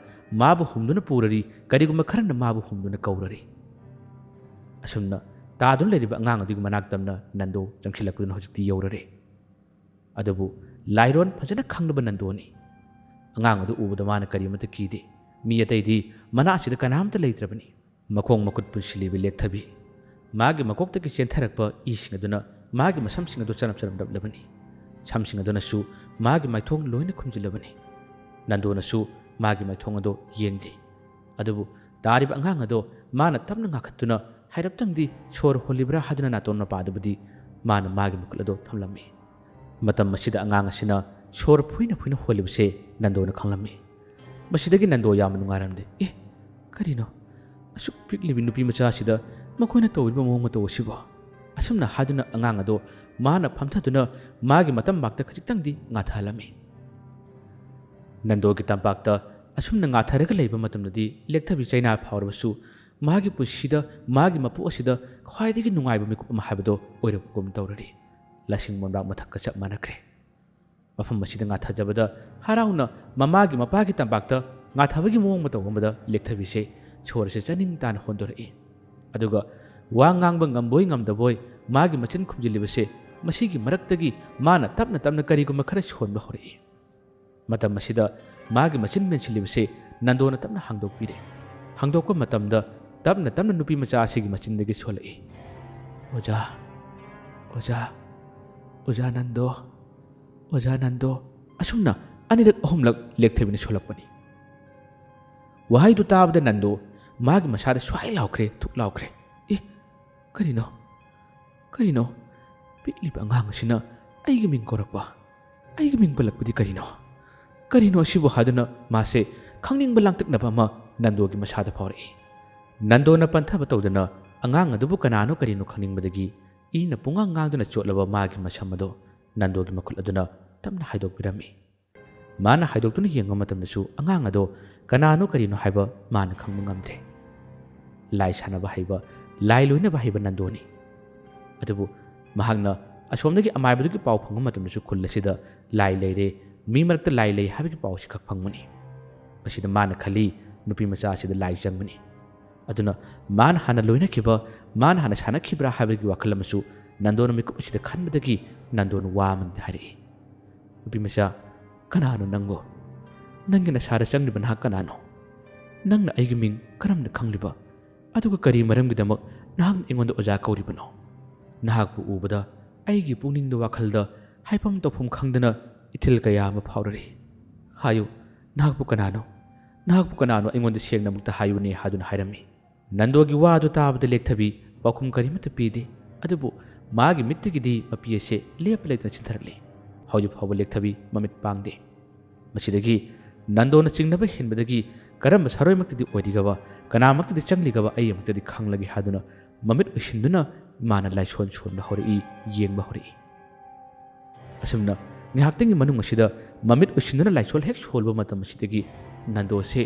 ꯃꯥꯕꯨ ꯍꯨꯝꯗꯨꯅ ꯄꯨꯔꯔꯤ, ꯀꯔꯤꯒꯨꯝꯕ ꯈꯔꯅ ꯃꯥꯕꯨ ꯍꯨꯝꯗꯨꯅ ꯀꯧꯔꯔꯤ꯫ ꯑꯁꯨꯝꯅ ꯇꯥꯗꯨꯅ ꯂꯩꯔꯤꯕ ꯑꯉꯥꯡ ꯑꯗꯨꯒꯤ ꯃꯅꯥꯛ ꯇꯝꯅ ꯅꯟꯗꯣ ꯆꯪꯁꯤꯜꯂꯛꯄꯗꯨꯅ ꯍꯧꯖꯤꯛꯇꯤ ꯌꯧꯔꯔꯦ꯫ ꯑꯗꯨꯕꯨ ꯂꯥꯏꯔꯣꯟ ꯐꯖꯅ ꯈꯪꯂꯕ ꯅꯟꯗꯣꯅꯤ꯫ ꯑꯉꯥꯡ ꯑꯗꯨ ꯎꯕꯗ ꯃꯥꯅ ꯀꯔꯤꯃꯠꯇ ꯀꯤꯗꯦ꯫ ꯃꯤ ꯑꯇꯩꯗꯤ ꯃꯅꯥ ꯑꯁꯤꯗ ꯀꯅꯥꯝꯇ ꯂꯩꯇ꯭ꯔꯕꯅꯤ꯫ ꯃꯈꯣꯡ ꯃꯈꯨꯠ ꯄꯨꯟꯁꯤꯜꯂꯤꯕ ꯂꯦꯛꯊꯕꯤ, ꯃꯥꯒꯤ ꯃꯀꯣꯛꯇꯒꯤ ꯆꯦꯟꯊꯔꯛꯄ ꯏꯁꯤꯡ ꯑꯗꯨꯅ ꯃꯥꯒꯤ ꯃꯁꯝꯁꯤꯡ ꯑꯗꯨ ꯆꯅꯞ ꯆꯅꯞ ꯅꯞꯂꯕꯅꯤ꯫ ꯁꯝꯁꯤꯡ ꯑꯗꯨꯅꯁꯨ ꯃꯥꯒꯤ ꯃꯥꯏꯊꯣꯡ ꯂꯣꯏꯅ ꯈꯨꯝꯖꯤꯜꯂꯕꯅꯤ꯫ ꯅꯟꯗꯣꯅꯁꯨ ꯃꯥꯒꯤ ꯃꯥꯏꯊꯣꯡ ꯑꯗꯨ ꯌꯦꯡꯗꯦ꯫ ꯑꯗꯨꯕꯨ ꯇꯥꯔꯤꯕ ꯑꯉꯥꯡ ꯑꯗꯣ ꯃꯥꯅ ꯇꯞꯅ ꯉꯥꯈꯠꯇꯨꯅ ꯍꯥꯏꯔꯞꯇꯪꯗꯤ ꯁꯣꯔ ꯍꯣꯜꯂꯤꯕ꯭ꯔꯥ ꯍꯥꯏꯗꯨꯅ ꯅꯥꯇꯣꯟ ꯃꯄꯥꯗꯕꯨꯗꯤ ꯃꯥꯅ ꯃꯥꯒꯤ ꯃꯈꯨꯠ ꯑꯗꯨ ꯊꯝꯂꯝꯃꯤ꯫ ꯃꯇꯝ ꯑꯁꯤꯗ ꯑꯉꯥꯡ ꯑꯁꯤꯅ ꯁꯣꯔ ꯐꯨꯏꯅ ꯐꯨꯏꯅ ꯍꯣꯜꯂꯤꯕꯁꯦ ꯅꯟꯗꯣꯅ ꯈꯪꯂꯝꯃꯤ꯫ ꯃꯁꯤꯗꯒꯤ ꯅꯟꯗꯣ ꯌꯥꯝꯅ ꯅꯨꯡꯉꯥꯏꯔꯝꯗꯦ꯫ ꯀꯔꯤꯅꯣ ꯑꯁꯨꯛ ꯄꯤꯛꯂꯤꯕ ꯅꯨꯄꯤ ꯃꯆꯥ ꯑꯁꯤꯗ ꯃꯈꯣꯏꯅ ꯇꯧꯔꯤꯕ ꯃꯑꯣꯡ ꯃꯇꯧ ꯑꯁꯤꯕꯣ? ꯑꯁꯨꯝꯅ ꯍꯥꯏꯗꯨꯅ ꯑꯉꯥꯡ ꯑꯗꯣ ꯃꯥꯅ ꯐꯝꯊꯗꯨꯅ ꯃꯥꯒꯤ ꯃꯇꯝꯕꯥꯛꯇ ꯈꯖꯤꯛꯇꯪꯗꯤ ꯉꯥꯊꯍꯜꯂꯝꯃꯤ꯫ ꯅꯟꯗꯣꯒꯤ ꯇꯝꯄꯥꯛꯇ ꯑꯁꯨꯝꯅ ꯉꯥꯊꯔꯒ ꯂꯩꯕ ꯃꯇꯝꯗꯗꯤ ꯂꯦꯛꯊꯕꯤ ꯆꯩꯅꯥ ꯐꯥꯎꯔꯕꯁꯨ ꯃꯥꯒꯤ ꯄꯨꯟꯁꯤꯗ, ꯃꯥꯒꯤ ꯃꯄꯨ ꯑꯁꯤꯗ ꯈ꯭ꯋꯥꯏꯗꯒꯤ ꯅꯨꯡꯉꯥꯏꯕ ꯃꯤꯀꯨꯞ ꯑꯃ ꯍꯥꯏꯕꯗꯣ ꯑꯣꯏꯔꯛꯄꯒꯨꯝ ꯇꯧꯔꯔꯤ꯫ ꯂꯁꯤꯡ ꯃꯣꯟꯕꯥꯛ ꯃꯊꯛꯀ ꯆꯞ ꯃꯥꯟꯅꯈ꯭ꯔꯦ꯫ ꯃꯐꯝ ꯑꯁꯤꯗ ꯉꯥꯊꯖꯕꯗ ꯍꯔꯥꯎꯅ ꯃꯃꯥꯒꯤ ꯃꯄꯥꯒꯤ ꯇꯝꯄꯥꯛꯇ ꯉꯥꯊꯕꯒꯤ ꯃꯑꯣꯡ ꯃꯇꯧ ꯑꯃꯗ ꯂꯦꯛꯊꯕꯤꯁꯦ ꯁꯣꯔꯁꯦ ꯆꯥꯅꯤꯡ ꯇꯥꯅ ꯍꯣꯟꯗꯣꯔꯛꯏ꯫ ꯑꯗꯨꯒ ꯋꯥ ꯉꯥꯡꯕ ꯉꯝꯕꯣꯏ ꯉꯝꯗꯕꯣꯏ ꯃꯥꯒꯤ ꯃꯆꯤꯟ ꯈꯨꯝꯖꯤꯜꯂꯤꯕꯁꯦ, ꯃꯁꯤꯒꯤ ꯃꯔꯛꯇꯒꯤ ꯃꯥꯅ ꯇꯞꯅ ꯇꯞꯅ ꯀꯔꯤꯒꯨꯝꯕ ꯈꯔ ꯁꯣꯟꯕ ꯍꯧꯔꯛꯏ꯫ ꯃꯇꯝ ꯑꯁꯤꯗ ꯃꯥꯒꯤ ꯃꯆꯤꯟ ꯃꯦꯟꯁꯤꯜꯂꯤꯕꯁꯦ ꯅꯟꯗꯣꯅ ꯇꯞꯅ ꯍꯥꯡꯗꯣꯛꯄꯤꯔꯦ꯫ ꯍꯥꯡꯗꯣꯛꯄ ꯃꯇꯝꯗ ꯇꯞꯅ ꯇꯞꯅ ꯅꯨꯄꯤ ꯃꯆꯥ ꯑꯁꯤꯒꯤ ꯃꯆꯤꯟꯗꯒꯤ ꯁꯣꯜꯂꯛꯏ꯫ "ꯑꯣꯖꯥ, ꯑꯣꯖꯥ, ꯑꯣꯖꯥ ꯅꯟꯗꯣ, ꯑꯣꯖꯥ ꯅꯟꯗꯣ" ꯑꯁꯨꯝꯅ ꯑꯅꯤꯔꯛ ꯑꯍꯨꯝꯂꯛ ꯂꯦꯛꯊꯕꯤꯅ ꯁꯣꯜꯂꯛꯄꯅꯤ꯫ ꯋꯥꯍꯩꯗꯨ ꯇꯥꯕꯗ ꯅꯟꯗꯣ ꯃꯥꯒꯤ ꯃꯁꯥꯗ ꯁ꯭ꯋꯥꯏ ꯂꯥꯎꯈ꯭ꯔꯦ, ꯊꯨꯛ ꯂꯥꯎꯈ꯭ꯔꯦ꯫ ꯀꯔꯤꯅꯣ? ꯀꯔꯤꯅꯣ? ꯄꯤꯛꯂꯤꯕ ꯑꯉꯥꯡ ꯑꯁꯤꯅ ꯑꯩꯒꯤ ꯃꯤꯡ ꯀꯧꯔꯛꯄ, ꯑꯩꯒꯤ ꯃꯤꯡ ꯄꯜꯂꯛꯄꯗꯤ ꯀꯔꯤꯅꯣ? ꯀꯔꯤꯅꯣ ꯑꯁꯤꯕꯨ ꯍꯥꯏꯗꯨꯅ ꯃꯥꯁꯦ ꯈꯪꯅꯤꯡꯕ ꯂꯥꯡꯇꯛꯅꯕ ꯑꯃ ꯅꯟꯗꯣꯒꯤ ꯃꯁꯥꯗ ꯐꯥꯎꯔꯛꯏ꯫ ꯅꯟꯗꯣꯅ ꯄꯟꯊꯕ ꯇꯧꯗꯅ ꯑꯉꯥꯡ ꯑꯗꯨꯕꯨ ꯀꯅꯥꯅꯣ ꯀꯔꯤꯅꯣ ꯈꯪꯅꯤꯡꯕꯗꯒꯤ ꯏꯅ ꯄꯨꯡꯉꯥꯡ ꯉꯥꯡꯗꯨꯅ ꯆꯣꯠꯂꯕ ꯃꯥꯒꯤ ꯃꯁꯝ ꯑꯗꯣ ꯅꯟꯗꯣꯒꯤ ꯃꯈꯨꯠ ꯑꯗꯨꯅ ꯇꯞꯅ ꯍꯥꯏꯗꯣꯛꯄꯤꯔꯝꯃꯤ꯫ ꯃꯥꯅ ꯍꯥꯏꯗꯣꯛꯇꯨꯅ ꯌꯦꯡꯕ ꯃꯇꯝꯗꯁꯨ ꯑꯉꯥꯡ ꯑꯗꯣ ꯀꯅꯥꯅꯣ ꯀꯔꯤꯅꯣ ꯍꯥꯏꯕ ꯃꯥꯅ ꯈꯪꯕ ꯉꯝꯗ꯭ꯔꯦ꯫ ꯂꯥꯏ ꯁꯥꯟꯅꯕ ꯍꯩꯕ, ꯂꯥꯏ ꯂꯣꯏꯅꯕ ꯍꯩꯕ ꯅꯟꯗꯣꯅꯤ꯫ ꯑꯗꯨꯕꯨ ꯃꯍꯥꯛꯅ ꯑꯁꯣꯝꯗꯒꯤ ꯑꯃꯥꯏꯕꯗꯨꯒꯤ ꯄꯥꯎ ꯐꯪꯕ ꯃꯇꯝꯗꯁꯨ ꯈꯨꯜ ꯑꯁꯤꯗ ꯂꯥꯏ ꯂꯩꯔꯦ, ꯃꯤ ꯃꯔꯛꯇ ꯂꯥꯏ ꯂꯩ ꯍꯥꯏꯕꯒꯤ ꯄꯥꯎꯁꯤ ꯈꯛ ꯐꯪꯕꯅꯤ꯫ ꯃꯁꯤꯗ ꯃꯥꯅ ꯈꯜꯂꯤ ꯅꯨꯄꯤ ꯃꯆꯥ ꯑꯁꯤꯗ ꯂꯥꯏ ꯆꯪꯕꯅꯤ꯫ ꯑꯗꯨꯅ ꯃꯥꯅ ꯍꯥꯟꯅ ꯂꯣꯏꯅꯈꯤꯕ, ꯃꯥꯅ ꯍꯥꯟꯅ ꯁꯥꯟꯅꯈꯤꯕ꯭ꯔꯥ ꯍꯥꯏꯕꯒꯤ ꯋꯥꯈꯜ ꯑꯃꯁꯨ ꯅꯟꯗꯣꯅ ꯃꯤꯀꯨꯞ ꯑꯁꯤꯗ ꯈꯟꯕꯗꯒꯤ ꯅꯟꯗꯣꯅ ꯋꯥ ꯑꯃꯗꯤ ꯍꯥꯏꯔꯛꯏ꯫ "ꯅꯨꯄꯤ ꯃꯆꯥ, ꯀꯅꯥꯅꯣ ꯅꯪꯕꯨ? ꯅꯪꯒꯤ ꯅꯁꯥꯗ ꯆꯪꯂꯤꯕ ꯅꯍꯥꯛ ꯀꯅꯥꯅꯣ? ꯅꯪꯅ ꯑꯩꯒꯤ ꯃꯤꯡ ꯀꯔꯝꯅ ꯈꯪꯂꯤꯕ? ꯑꯗꯨꯒ ꯀꯔꯤ ꯃꯔꯝꯒꯤꯗꯃꯛ ꯅꯍꯥꯛꯅ ꯑꯩꯉꯣꯟꯗ ꯑꯣꯖꯥ ꯀꯧꯔꯤꯕꯅꯣ? ꯅꯍꯥꯛꯄꯨ ꯎꯕꯗ ꯑꯩꯒꯤ ꯄꯨꯛꯅꯤꯡꯗ ꯋꯥꯈꯜꯗ ꯍꯥꯏꯐꯝ ꯇꯧꯐꯝ ꯈꯪꯗꯅ ꯏꯊꯤꯜ ꯀꯌꯥ ꯑꯃ ꯐꯥꯎꯔꯔꯤ꯫ ꯍꯥꯏꯌꯨ, ꯅꯍꯥꯛꯄꯨ ꯀꯅꯥꯅꯣ? ꯅꯍꯥꯛꯄꯨ ꯀꯅꯥꯅꯣ ꯑꯩꯉꯣꯟꯗ ꯁꯦꯡꯅ ꯑꯃꯨꯛꯇ ꯍꯥꯏꯌꯨꯅꯦ" ꯍꯥꯏꯗꯨꯅ ꯍꯥꯏꯔꯝꯃꯤ꯫ ꯅꯟꯗꯣꯒꯤ ꯋꯥ ꯑꯗꯨ ꯇꯥꯕꯗ ꯂꯦꯛꯊꯕꯤ ꯄꯥꯎꯈꯨꯝ ꯀꯔꯤꯃꯠꯇ ꯄꯤꯗꯦ꯫ ꯑꯗꯨꯕꯨ ꯃꯥꯒꯤ ꯃꯤꯠꯇꯒꯤꯗꯤ ꯃꯄꯤ ꯑꯁꯦ ꯂꯦꯞꯄ ꯂꯩꯇꯅ ꯆꯤꯟꯊꯔꯛꯂꯤ꯫ ꯍꯧꯖꯤꯛ ꯐꯥꯎꯕ ꯂꯦꯛꯊꯕꯤ ꯃꯃꯤꯠ ꯄꯥꯡꯗꯦ꯫ ꯃꯁꯤꯗꯒꯤ ꯅꯟꯗꯣꯅ ꯆꯤꯡꯅꯕ ꯍꯦꯟꯕꯗꯒꯤ ꯀꯔꯝꯕ ꯁꯥꯔꯣꯏꯃꯛꯇꯗꯤ ꯑꯣꯏꯔꯤꯒꯕ, ꯀꯅꯥꯃꯛꯇꯗꯤ ꯆꯪꯂꯤꯒꯕ ꯑꯩ ꯑꯃꯨꯛꯇꯗꯤ ꯈꯪꯂꯒꯦ ꯍꯥꯏꯗꯨꯅ ꯃꯃꯤꯠ ꯎꯏꯁꯤꯟꯗꯨꯅ ꯃꯥꯅ ꯂꯥꯏꯁꯣꯟ ꯁꯣꯟꯕ ꯍꯧꯔꯛꯏ, ꯌꯦꯡꯕ ꯍꯧꯔꯛꯏ꯫ ꯑꯁꯨꯝꯅ ꯉꯥꯏꯍꯥꯛꯇꯪꯒꯤ ꯃꯅꯨꯡ ꯑꯁꯤꯗ ꯃꯃꯤꯠ ꯎꯏꯁꯤꯟꯗꯨꯅ ꯂꯥꯏꯁꯣꯟ ꯍꯦꯛ ꯁꯣꯜꯕ ꯃꯇꯝ ꯑꯁꯤꯗꯒꯤ ꯅꯟꯗꯣꯁꯦ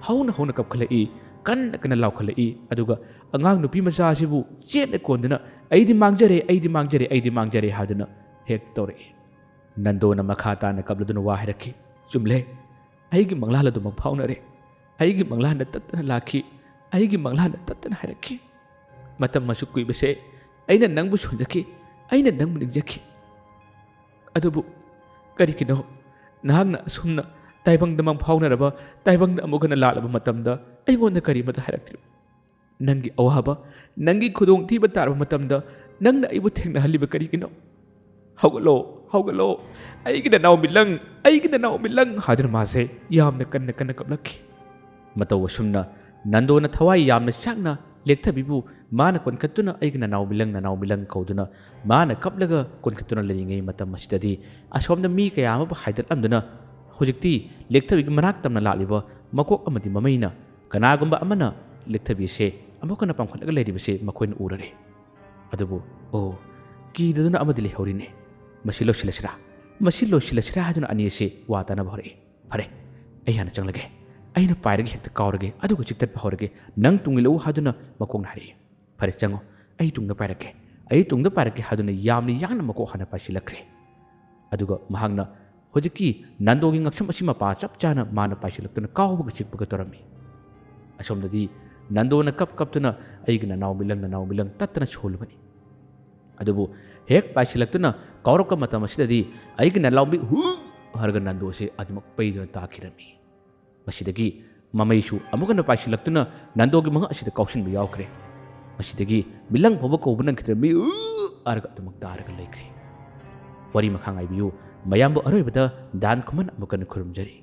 ꯍꯧꯅ ꯍꯧꯅ ꯀꯞꯈꯠꯂꯛꯏ, ꯀꯟꯅ ꯂꯥꯎꯈꯠꯂꯛꯏ ꯑꯗꯨꯒ ꯑꯉꯥꯡ ꯅꯨꯄꯤ ꯃꯆꯥ ꯑꯁꯤꯕꯨ ꯆꯦꯠꯅ ꯀꯣꯟꯗꯨꯅ ꯑꯩꯗꯤ ꯃꯥꯡꯖꯔꯦ ꯍꯥꯏꯗꯨꯅ ꯍꯦꯛ ꯇꯧꯔꯛꯏ꯫ ꯅꯟꯗꯣꯅ ꯃꯈꯥ ꯇꯥꯅ ꯀꯞꯂꯗꯨꯅ ꯋꯥ ꯍꯥꯏꯔꯛꯈꯤ, ꯆꯨꯝꯂꯦ, ꯑꯩꯒꯤ ꯃꯪꯂꯥꯟ ꯑꯗꯨꯃꯛ ꯐꯥꯎꯅꯔꯦ, ꯑꯩꯒꯤ ꯃꯪꯂꯥꯟꯗ ꯇꯠꯇꯅ ꯂꯥꯛꯈꯤ, ꯑꯩꯒꯤ ꯃꯪꯂꯥꯟꯗ ꯇꯠꯇꯅ ꯍꯥꯏꯔꯛꯈꯤ꯫ ꯃꯇꯝ ꯑꯁꯨꯛ ꯀꯨꯏꯕꯁꯦ ꯑꯩꯅ ꯅꯪꯕꯨ ꯁꯣꯟꯖꯈꯤ, ꯑꯩꯅ ꯅꯪꯕꯨ ꯅꯤꯡꯖꯈꯤ, ꯑꯗꯨꯕꯨ ꯀꯔꯤꯒꯤꯅꯣ ꯅꯍꯥꯛꯅ ꯑꯁꯨꯝꯅ ꯇꯥꯏꯕꯪꯗꯃꯛ ꯐꯥꯎꯅꯔꯕ, ꯇꯥꯏꯕꯪꯗ ꯑꯃꯨꯛ ꯍꯟꯅ ꯂꯥꯛꯂꯕ ꯃꯇꯝꯗ ꯑꯩꯉꯣꯟꯗ ꯀꯔꯤꯃꯇ ꯍꯥꯏꯔꯛꯇ꯭ꯔꯤꯕ? ꯅꯪꯒꯤ ꯑꯋꯥꯕ, ꯅꯪꯒꯤ ꯈꯨꯗꯣꯡꯊꯤꯕ ꯇꯥꯔꯕ ꯃꯇꯝꯗ ꯅꯪꯅ ꯑꯩꯕꯨ ꯊꯦꯡꯅꯍꯜꯂꯤꯕ ꯀꯔꯤꯒꯤꯅꯣ? ꯍꯧꯒꯠꯂꯣ, ꯍꯧꯒꯠꯂꯣ, ꯑꯩꯒꯤ ꯅꯅꯥꯎ ꯃꯤꯂꯪ ꯍꯥꯏꯗꯨꯅ ꯃꯥꯁꯦ ꯌꯥꯝꯅ ꯀꯟꯅ ꯀꯞꯂꯛꯈꯤ꯫ ꯃꯇꯧ ꯑꯁꯨꯝꯅ ꯅꯟꯗꯣꯅ ꯊꯋꯥꯏ ꯌꯥꯝꯅ ꯆꯥꯛꯅ ꯂꯦꯛꯊꯕꯤꯕꯨ ꯃꯥꯅ ꯀꯣꯟꯈꯠꯇꯨꯅ ꯑꯩꯒꯤ ꯅꯅꯥꯎ ꯃꯤꯂꯪ kꯧꯗꯨꯅ ꯃꯥꯅ ꯀꯞꯂꯒ ꯀꯣꯟꯈꯠꯇꯨꯅ ꯂꯩꯔꯤꯉꯩ ꯃꯇꯝ ꯑꯁꯤꯗꯗꯤ ꯑꯁꯣꯝꯗ ꯃꯤ ꯀꯌꯥ ꯑꯃꯕꯨ ꯍꯥꯏꯗꯠꯂꯝꯗꯨꯅ ꯍꯧꯖꯤꯛꯇꯤ ꯂꯦꯛꯊꯕꯤꯒꯤ ꯃꯅꯥꯛ ꯇꯝꯅ ꯂꯥꯛꯂꯤꯕ ꯃꯀꯣꯛ ꯑꯃꯗꯤ ꯃꯃꯩꯅ ꯀꯅꯥꯒꯨꯝꯕ ꯑꯃꯅ ꯂꯦꯛꯊꯕꯤ ꯑꯁꯦ ꯑꯃꯨꯛ ꯍꯟꯅ ꯄꯥꯡꯈꯠꯂꯒ ꯂꯩꯔꯤꯕꯁꯦ ꯃꯈꯣꯏꯅ ꯎꯔꯔꯦ꯫ ꯑꯗꯨꯕꯨ ꯀꯤꯗꯗꯨꯅ ꯑꯃꯗꯤ ꯂꯩꯍꯧꯔꯤꯅꯦ꯫ ꯃꯁꯤ ꯂꯣꯏꯁꯤꯜꯂꯁꯤꯔꯥ ꯍꯥꯏꯗꯨꯅ ꯑꯅꯤ ꯑꯁꯤ ꯋꯥ ꯇꯥꯅꯕ ꯍꯧꯔꯛꯏ꯫ ꯐꯔꯦ, ꯑꯩ ꯍꯥꯟꯅ ꯆꯪꯂꯒꯦ, ꯑꯩꯅ ꯄꯥꯏꯔꯒ ꯍꯦꯛꯇ ꯀꯥꯎꯔꯒꯦ, ꯑꯗꯨꯒ ꯆꯤꯛꯇꯠꯄ ꯍꯧꯔꯒꯦ, ꯅꯪ ꯇꯨꯡꯏꯜꯂꯛꯎ ꯍꯥꯏꯗꯨꯅ ꯃꯀꯣꯛꯅ ꯍꯥꯏꯔꯛꯏ꯫ ꯐꯔꯦ, ꯆꯪꯉꯣ, ꯑꯩ ꯇꯨꯡꯗ ꯄꯥꯏꯔꯛꯀꯦ ꯍꯥꯏꯗꯨꯅ ꯌꯥꯝꯅ ꯌꯥꯡꯅ ꯃꯀꯣꯛ ꯍꯥꯟꯅ ꯄꯥꯏꯁꯤꯜꯂꯛꯈ꯭ꯔꯦ꯫ ꯑꯗꯨꯒ ꯃꯍꯥꯛꯅ ꯍꯧꯖꯤꯛꯀꯤ ꯅꯟꯗꯣꯒꯤ ꯉꯛꯁꯝ ꯑꯁꯤ ꯃꯄꯥ ꯆꯞ ꯆꯥꯅ ꯃꯥꯅ ꯄꯥꯏꯁꯤꯜꯂꯛꯇꯨꯅ ꯀꯥꯎꯕꯒ ꯆꯤꯛꯄꯒ ꯇꯧꯔꯝꯃꯤ꯫ ꯑꯁꯣꯝꯗꯗꯤ ꯅꯟꯗꯣꯅ ꯀꯞꯇꯨꯅ ꯑꯩꯒꯤ ꯅꯅꯥꯎ ꯃꯤꯂꯪ ꯇꯠꯇꯅ ꯁꯣꯜꯂꯨꯕꯅꯤ꯫ ꯑꯗꯨꯕꯨ ꯍꯦꯛ ꯄꯥꯏꯁꯤꯜꯂꯛꯇꯨꯅ ꯀꯥꯎꯔꯛꯄ ꯃꯇꯝ ꯑꯁꯤꯗꯗꯤ ꯑꯩꯒꯤ ꯅꯅꯥꯎꯕꯤ ꯍꯥꯏꯔꯒ ꯅꯟꯗꯣꯁꯦ ꯑꯗꯨꯃꯛ ꯄꯩꯗꯨꯅ ꯇꯥꯈꯤꯔꯝꯃꯤ꯫ ꯃꯁꯤꯗꯒꯤ ꯃꯃꯩꯁꯨ ꯑꯃꯨꯛ ꯍꯟꯅ ꯄꯥꯏꯁꯤꯜꯂꯛꯇꯨꯅ ꯅꯟꯗꯣꯒꯤ ꯃꯉꯛ ꯑꯁꯤꯗ ꯀꯥꯎꯁꯤꯟꯕ ꯌꯥꯎꯈ꯭ꯔꯦ꯫ ꯃꯁꯤꯗꯒꯤ ꯃꯤꯂꯪ ꯐꯥꯎꯕ ꯀꯧꯕ ꯅꯪꯈꯤꯗ꯭ꯔꯕꯤ ꯍꯥꯏꯔꯒ ꯑꯗꯨꯃꯛ ꯇꯥꯔꯒ ꯂꯩꯈ꯭ꯔꯦ꯫ ꯋꯥꯔꯤ ꯃꯈꯥ ꯉꯥꯏꯕꯤꯌꯨ꯫ ꯃꯌꯥꯝꯕꯨ ꯑꯔꯣꯏꯕꯗ ꯗꯥꯟ ꯈꯨꯃꯟ ꯑꯃꯨꯛ ꯍꯟꯅ ꯈꯨꯔꯨꯝꯖꯔꯤ꯫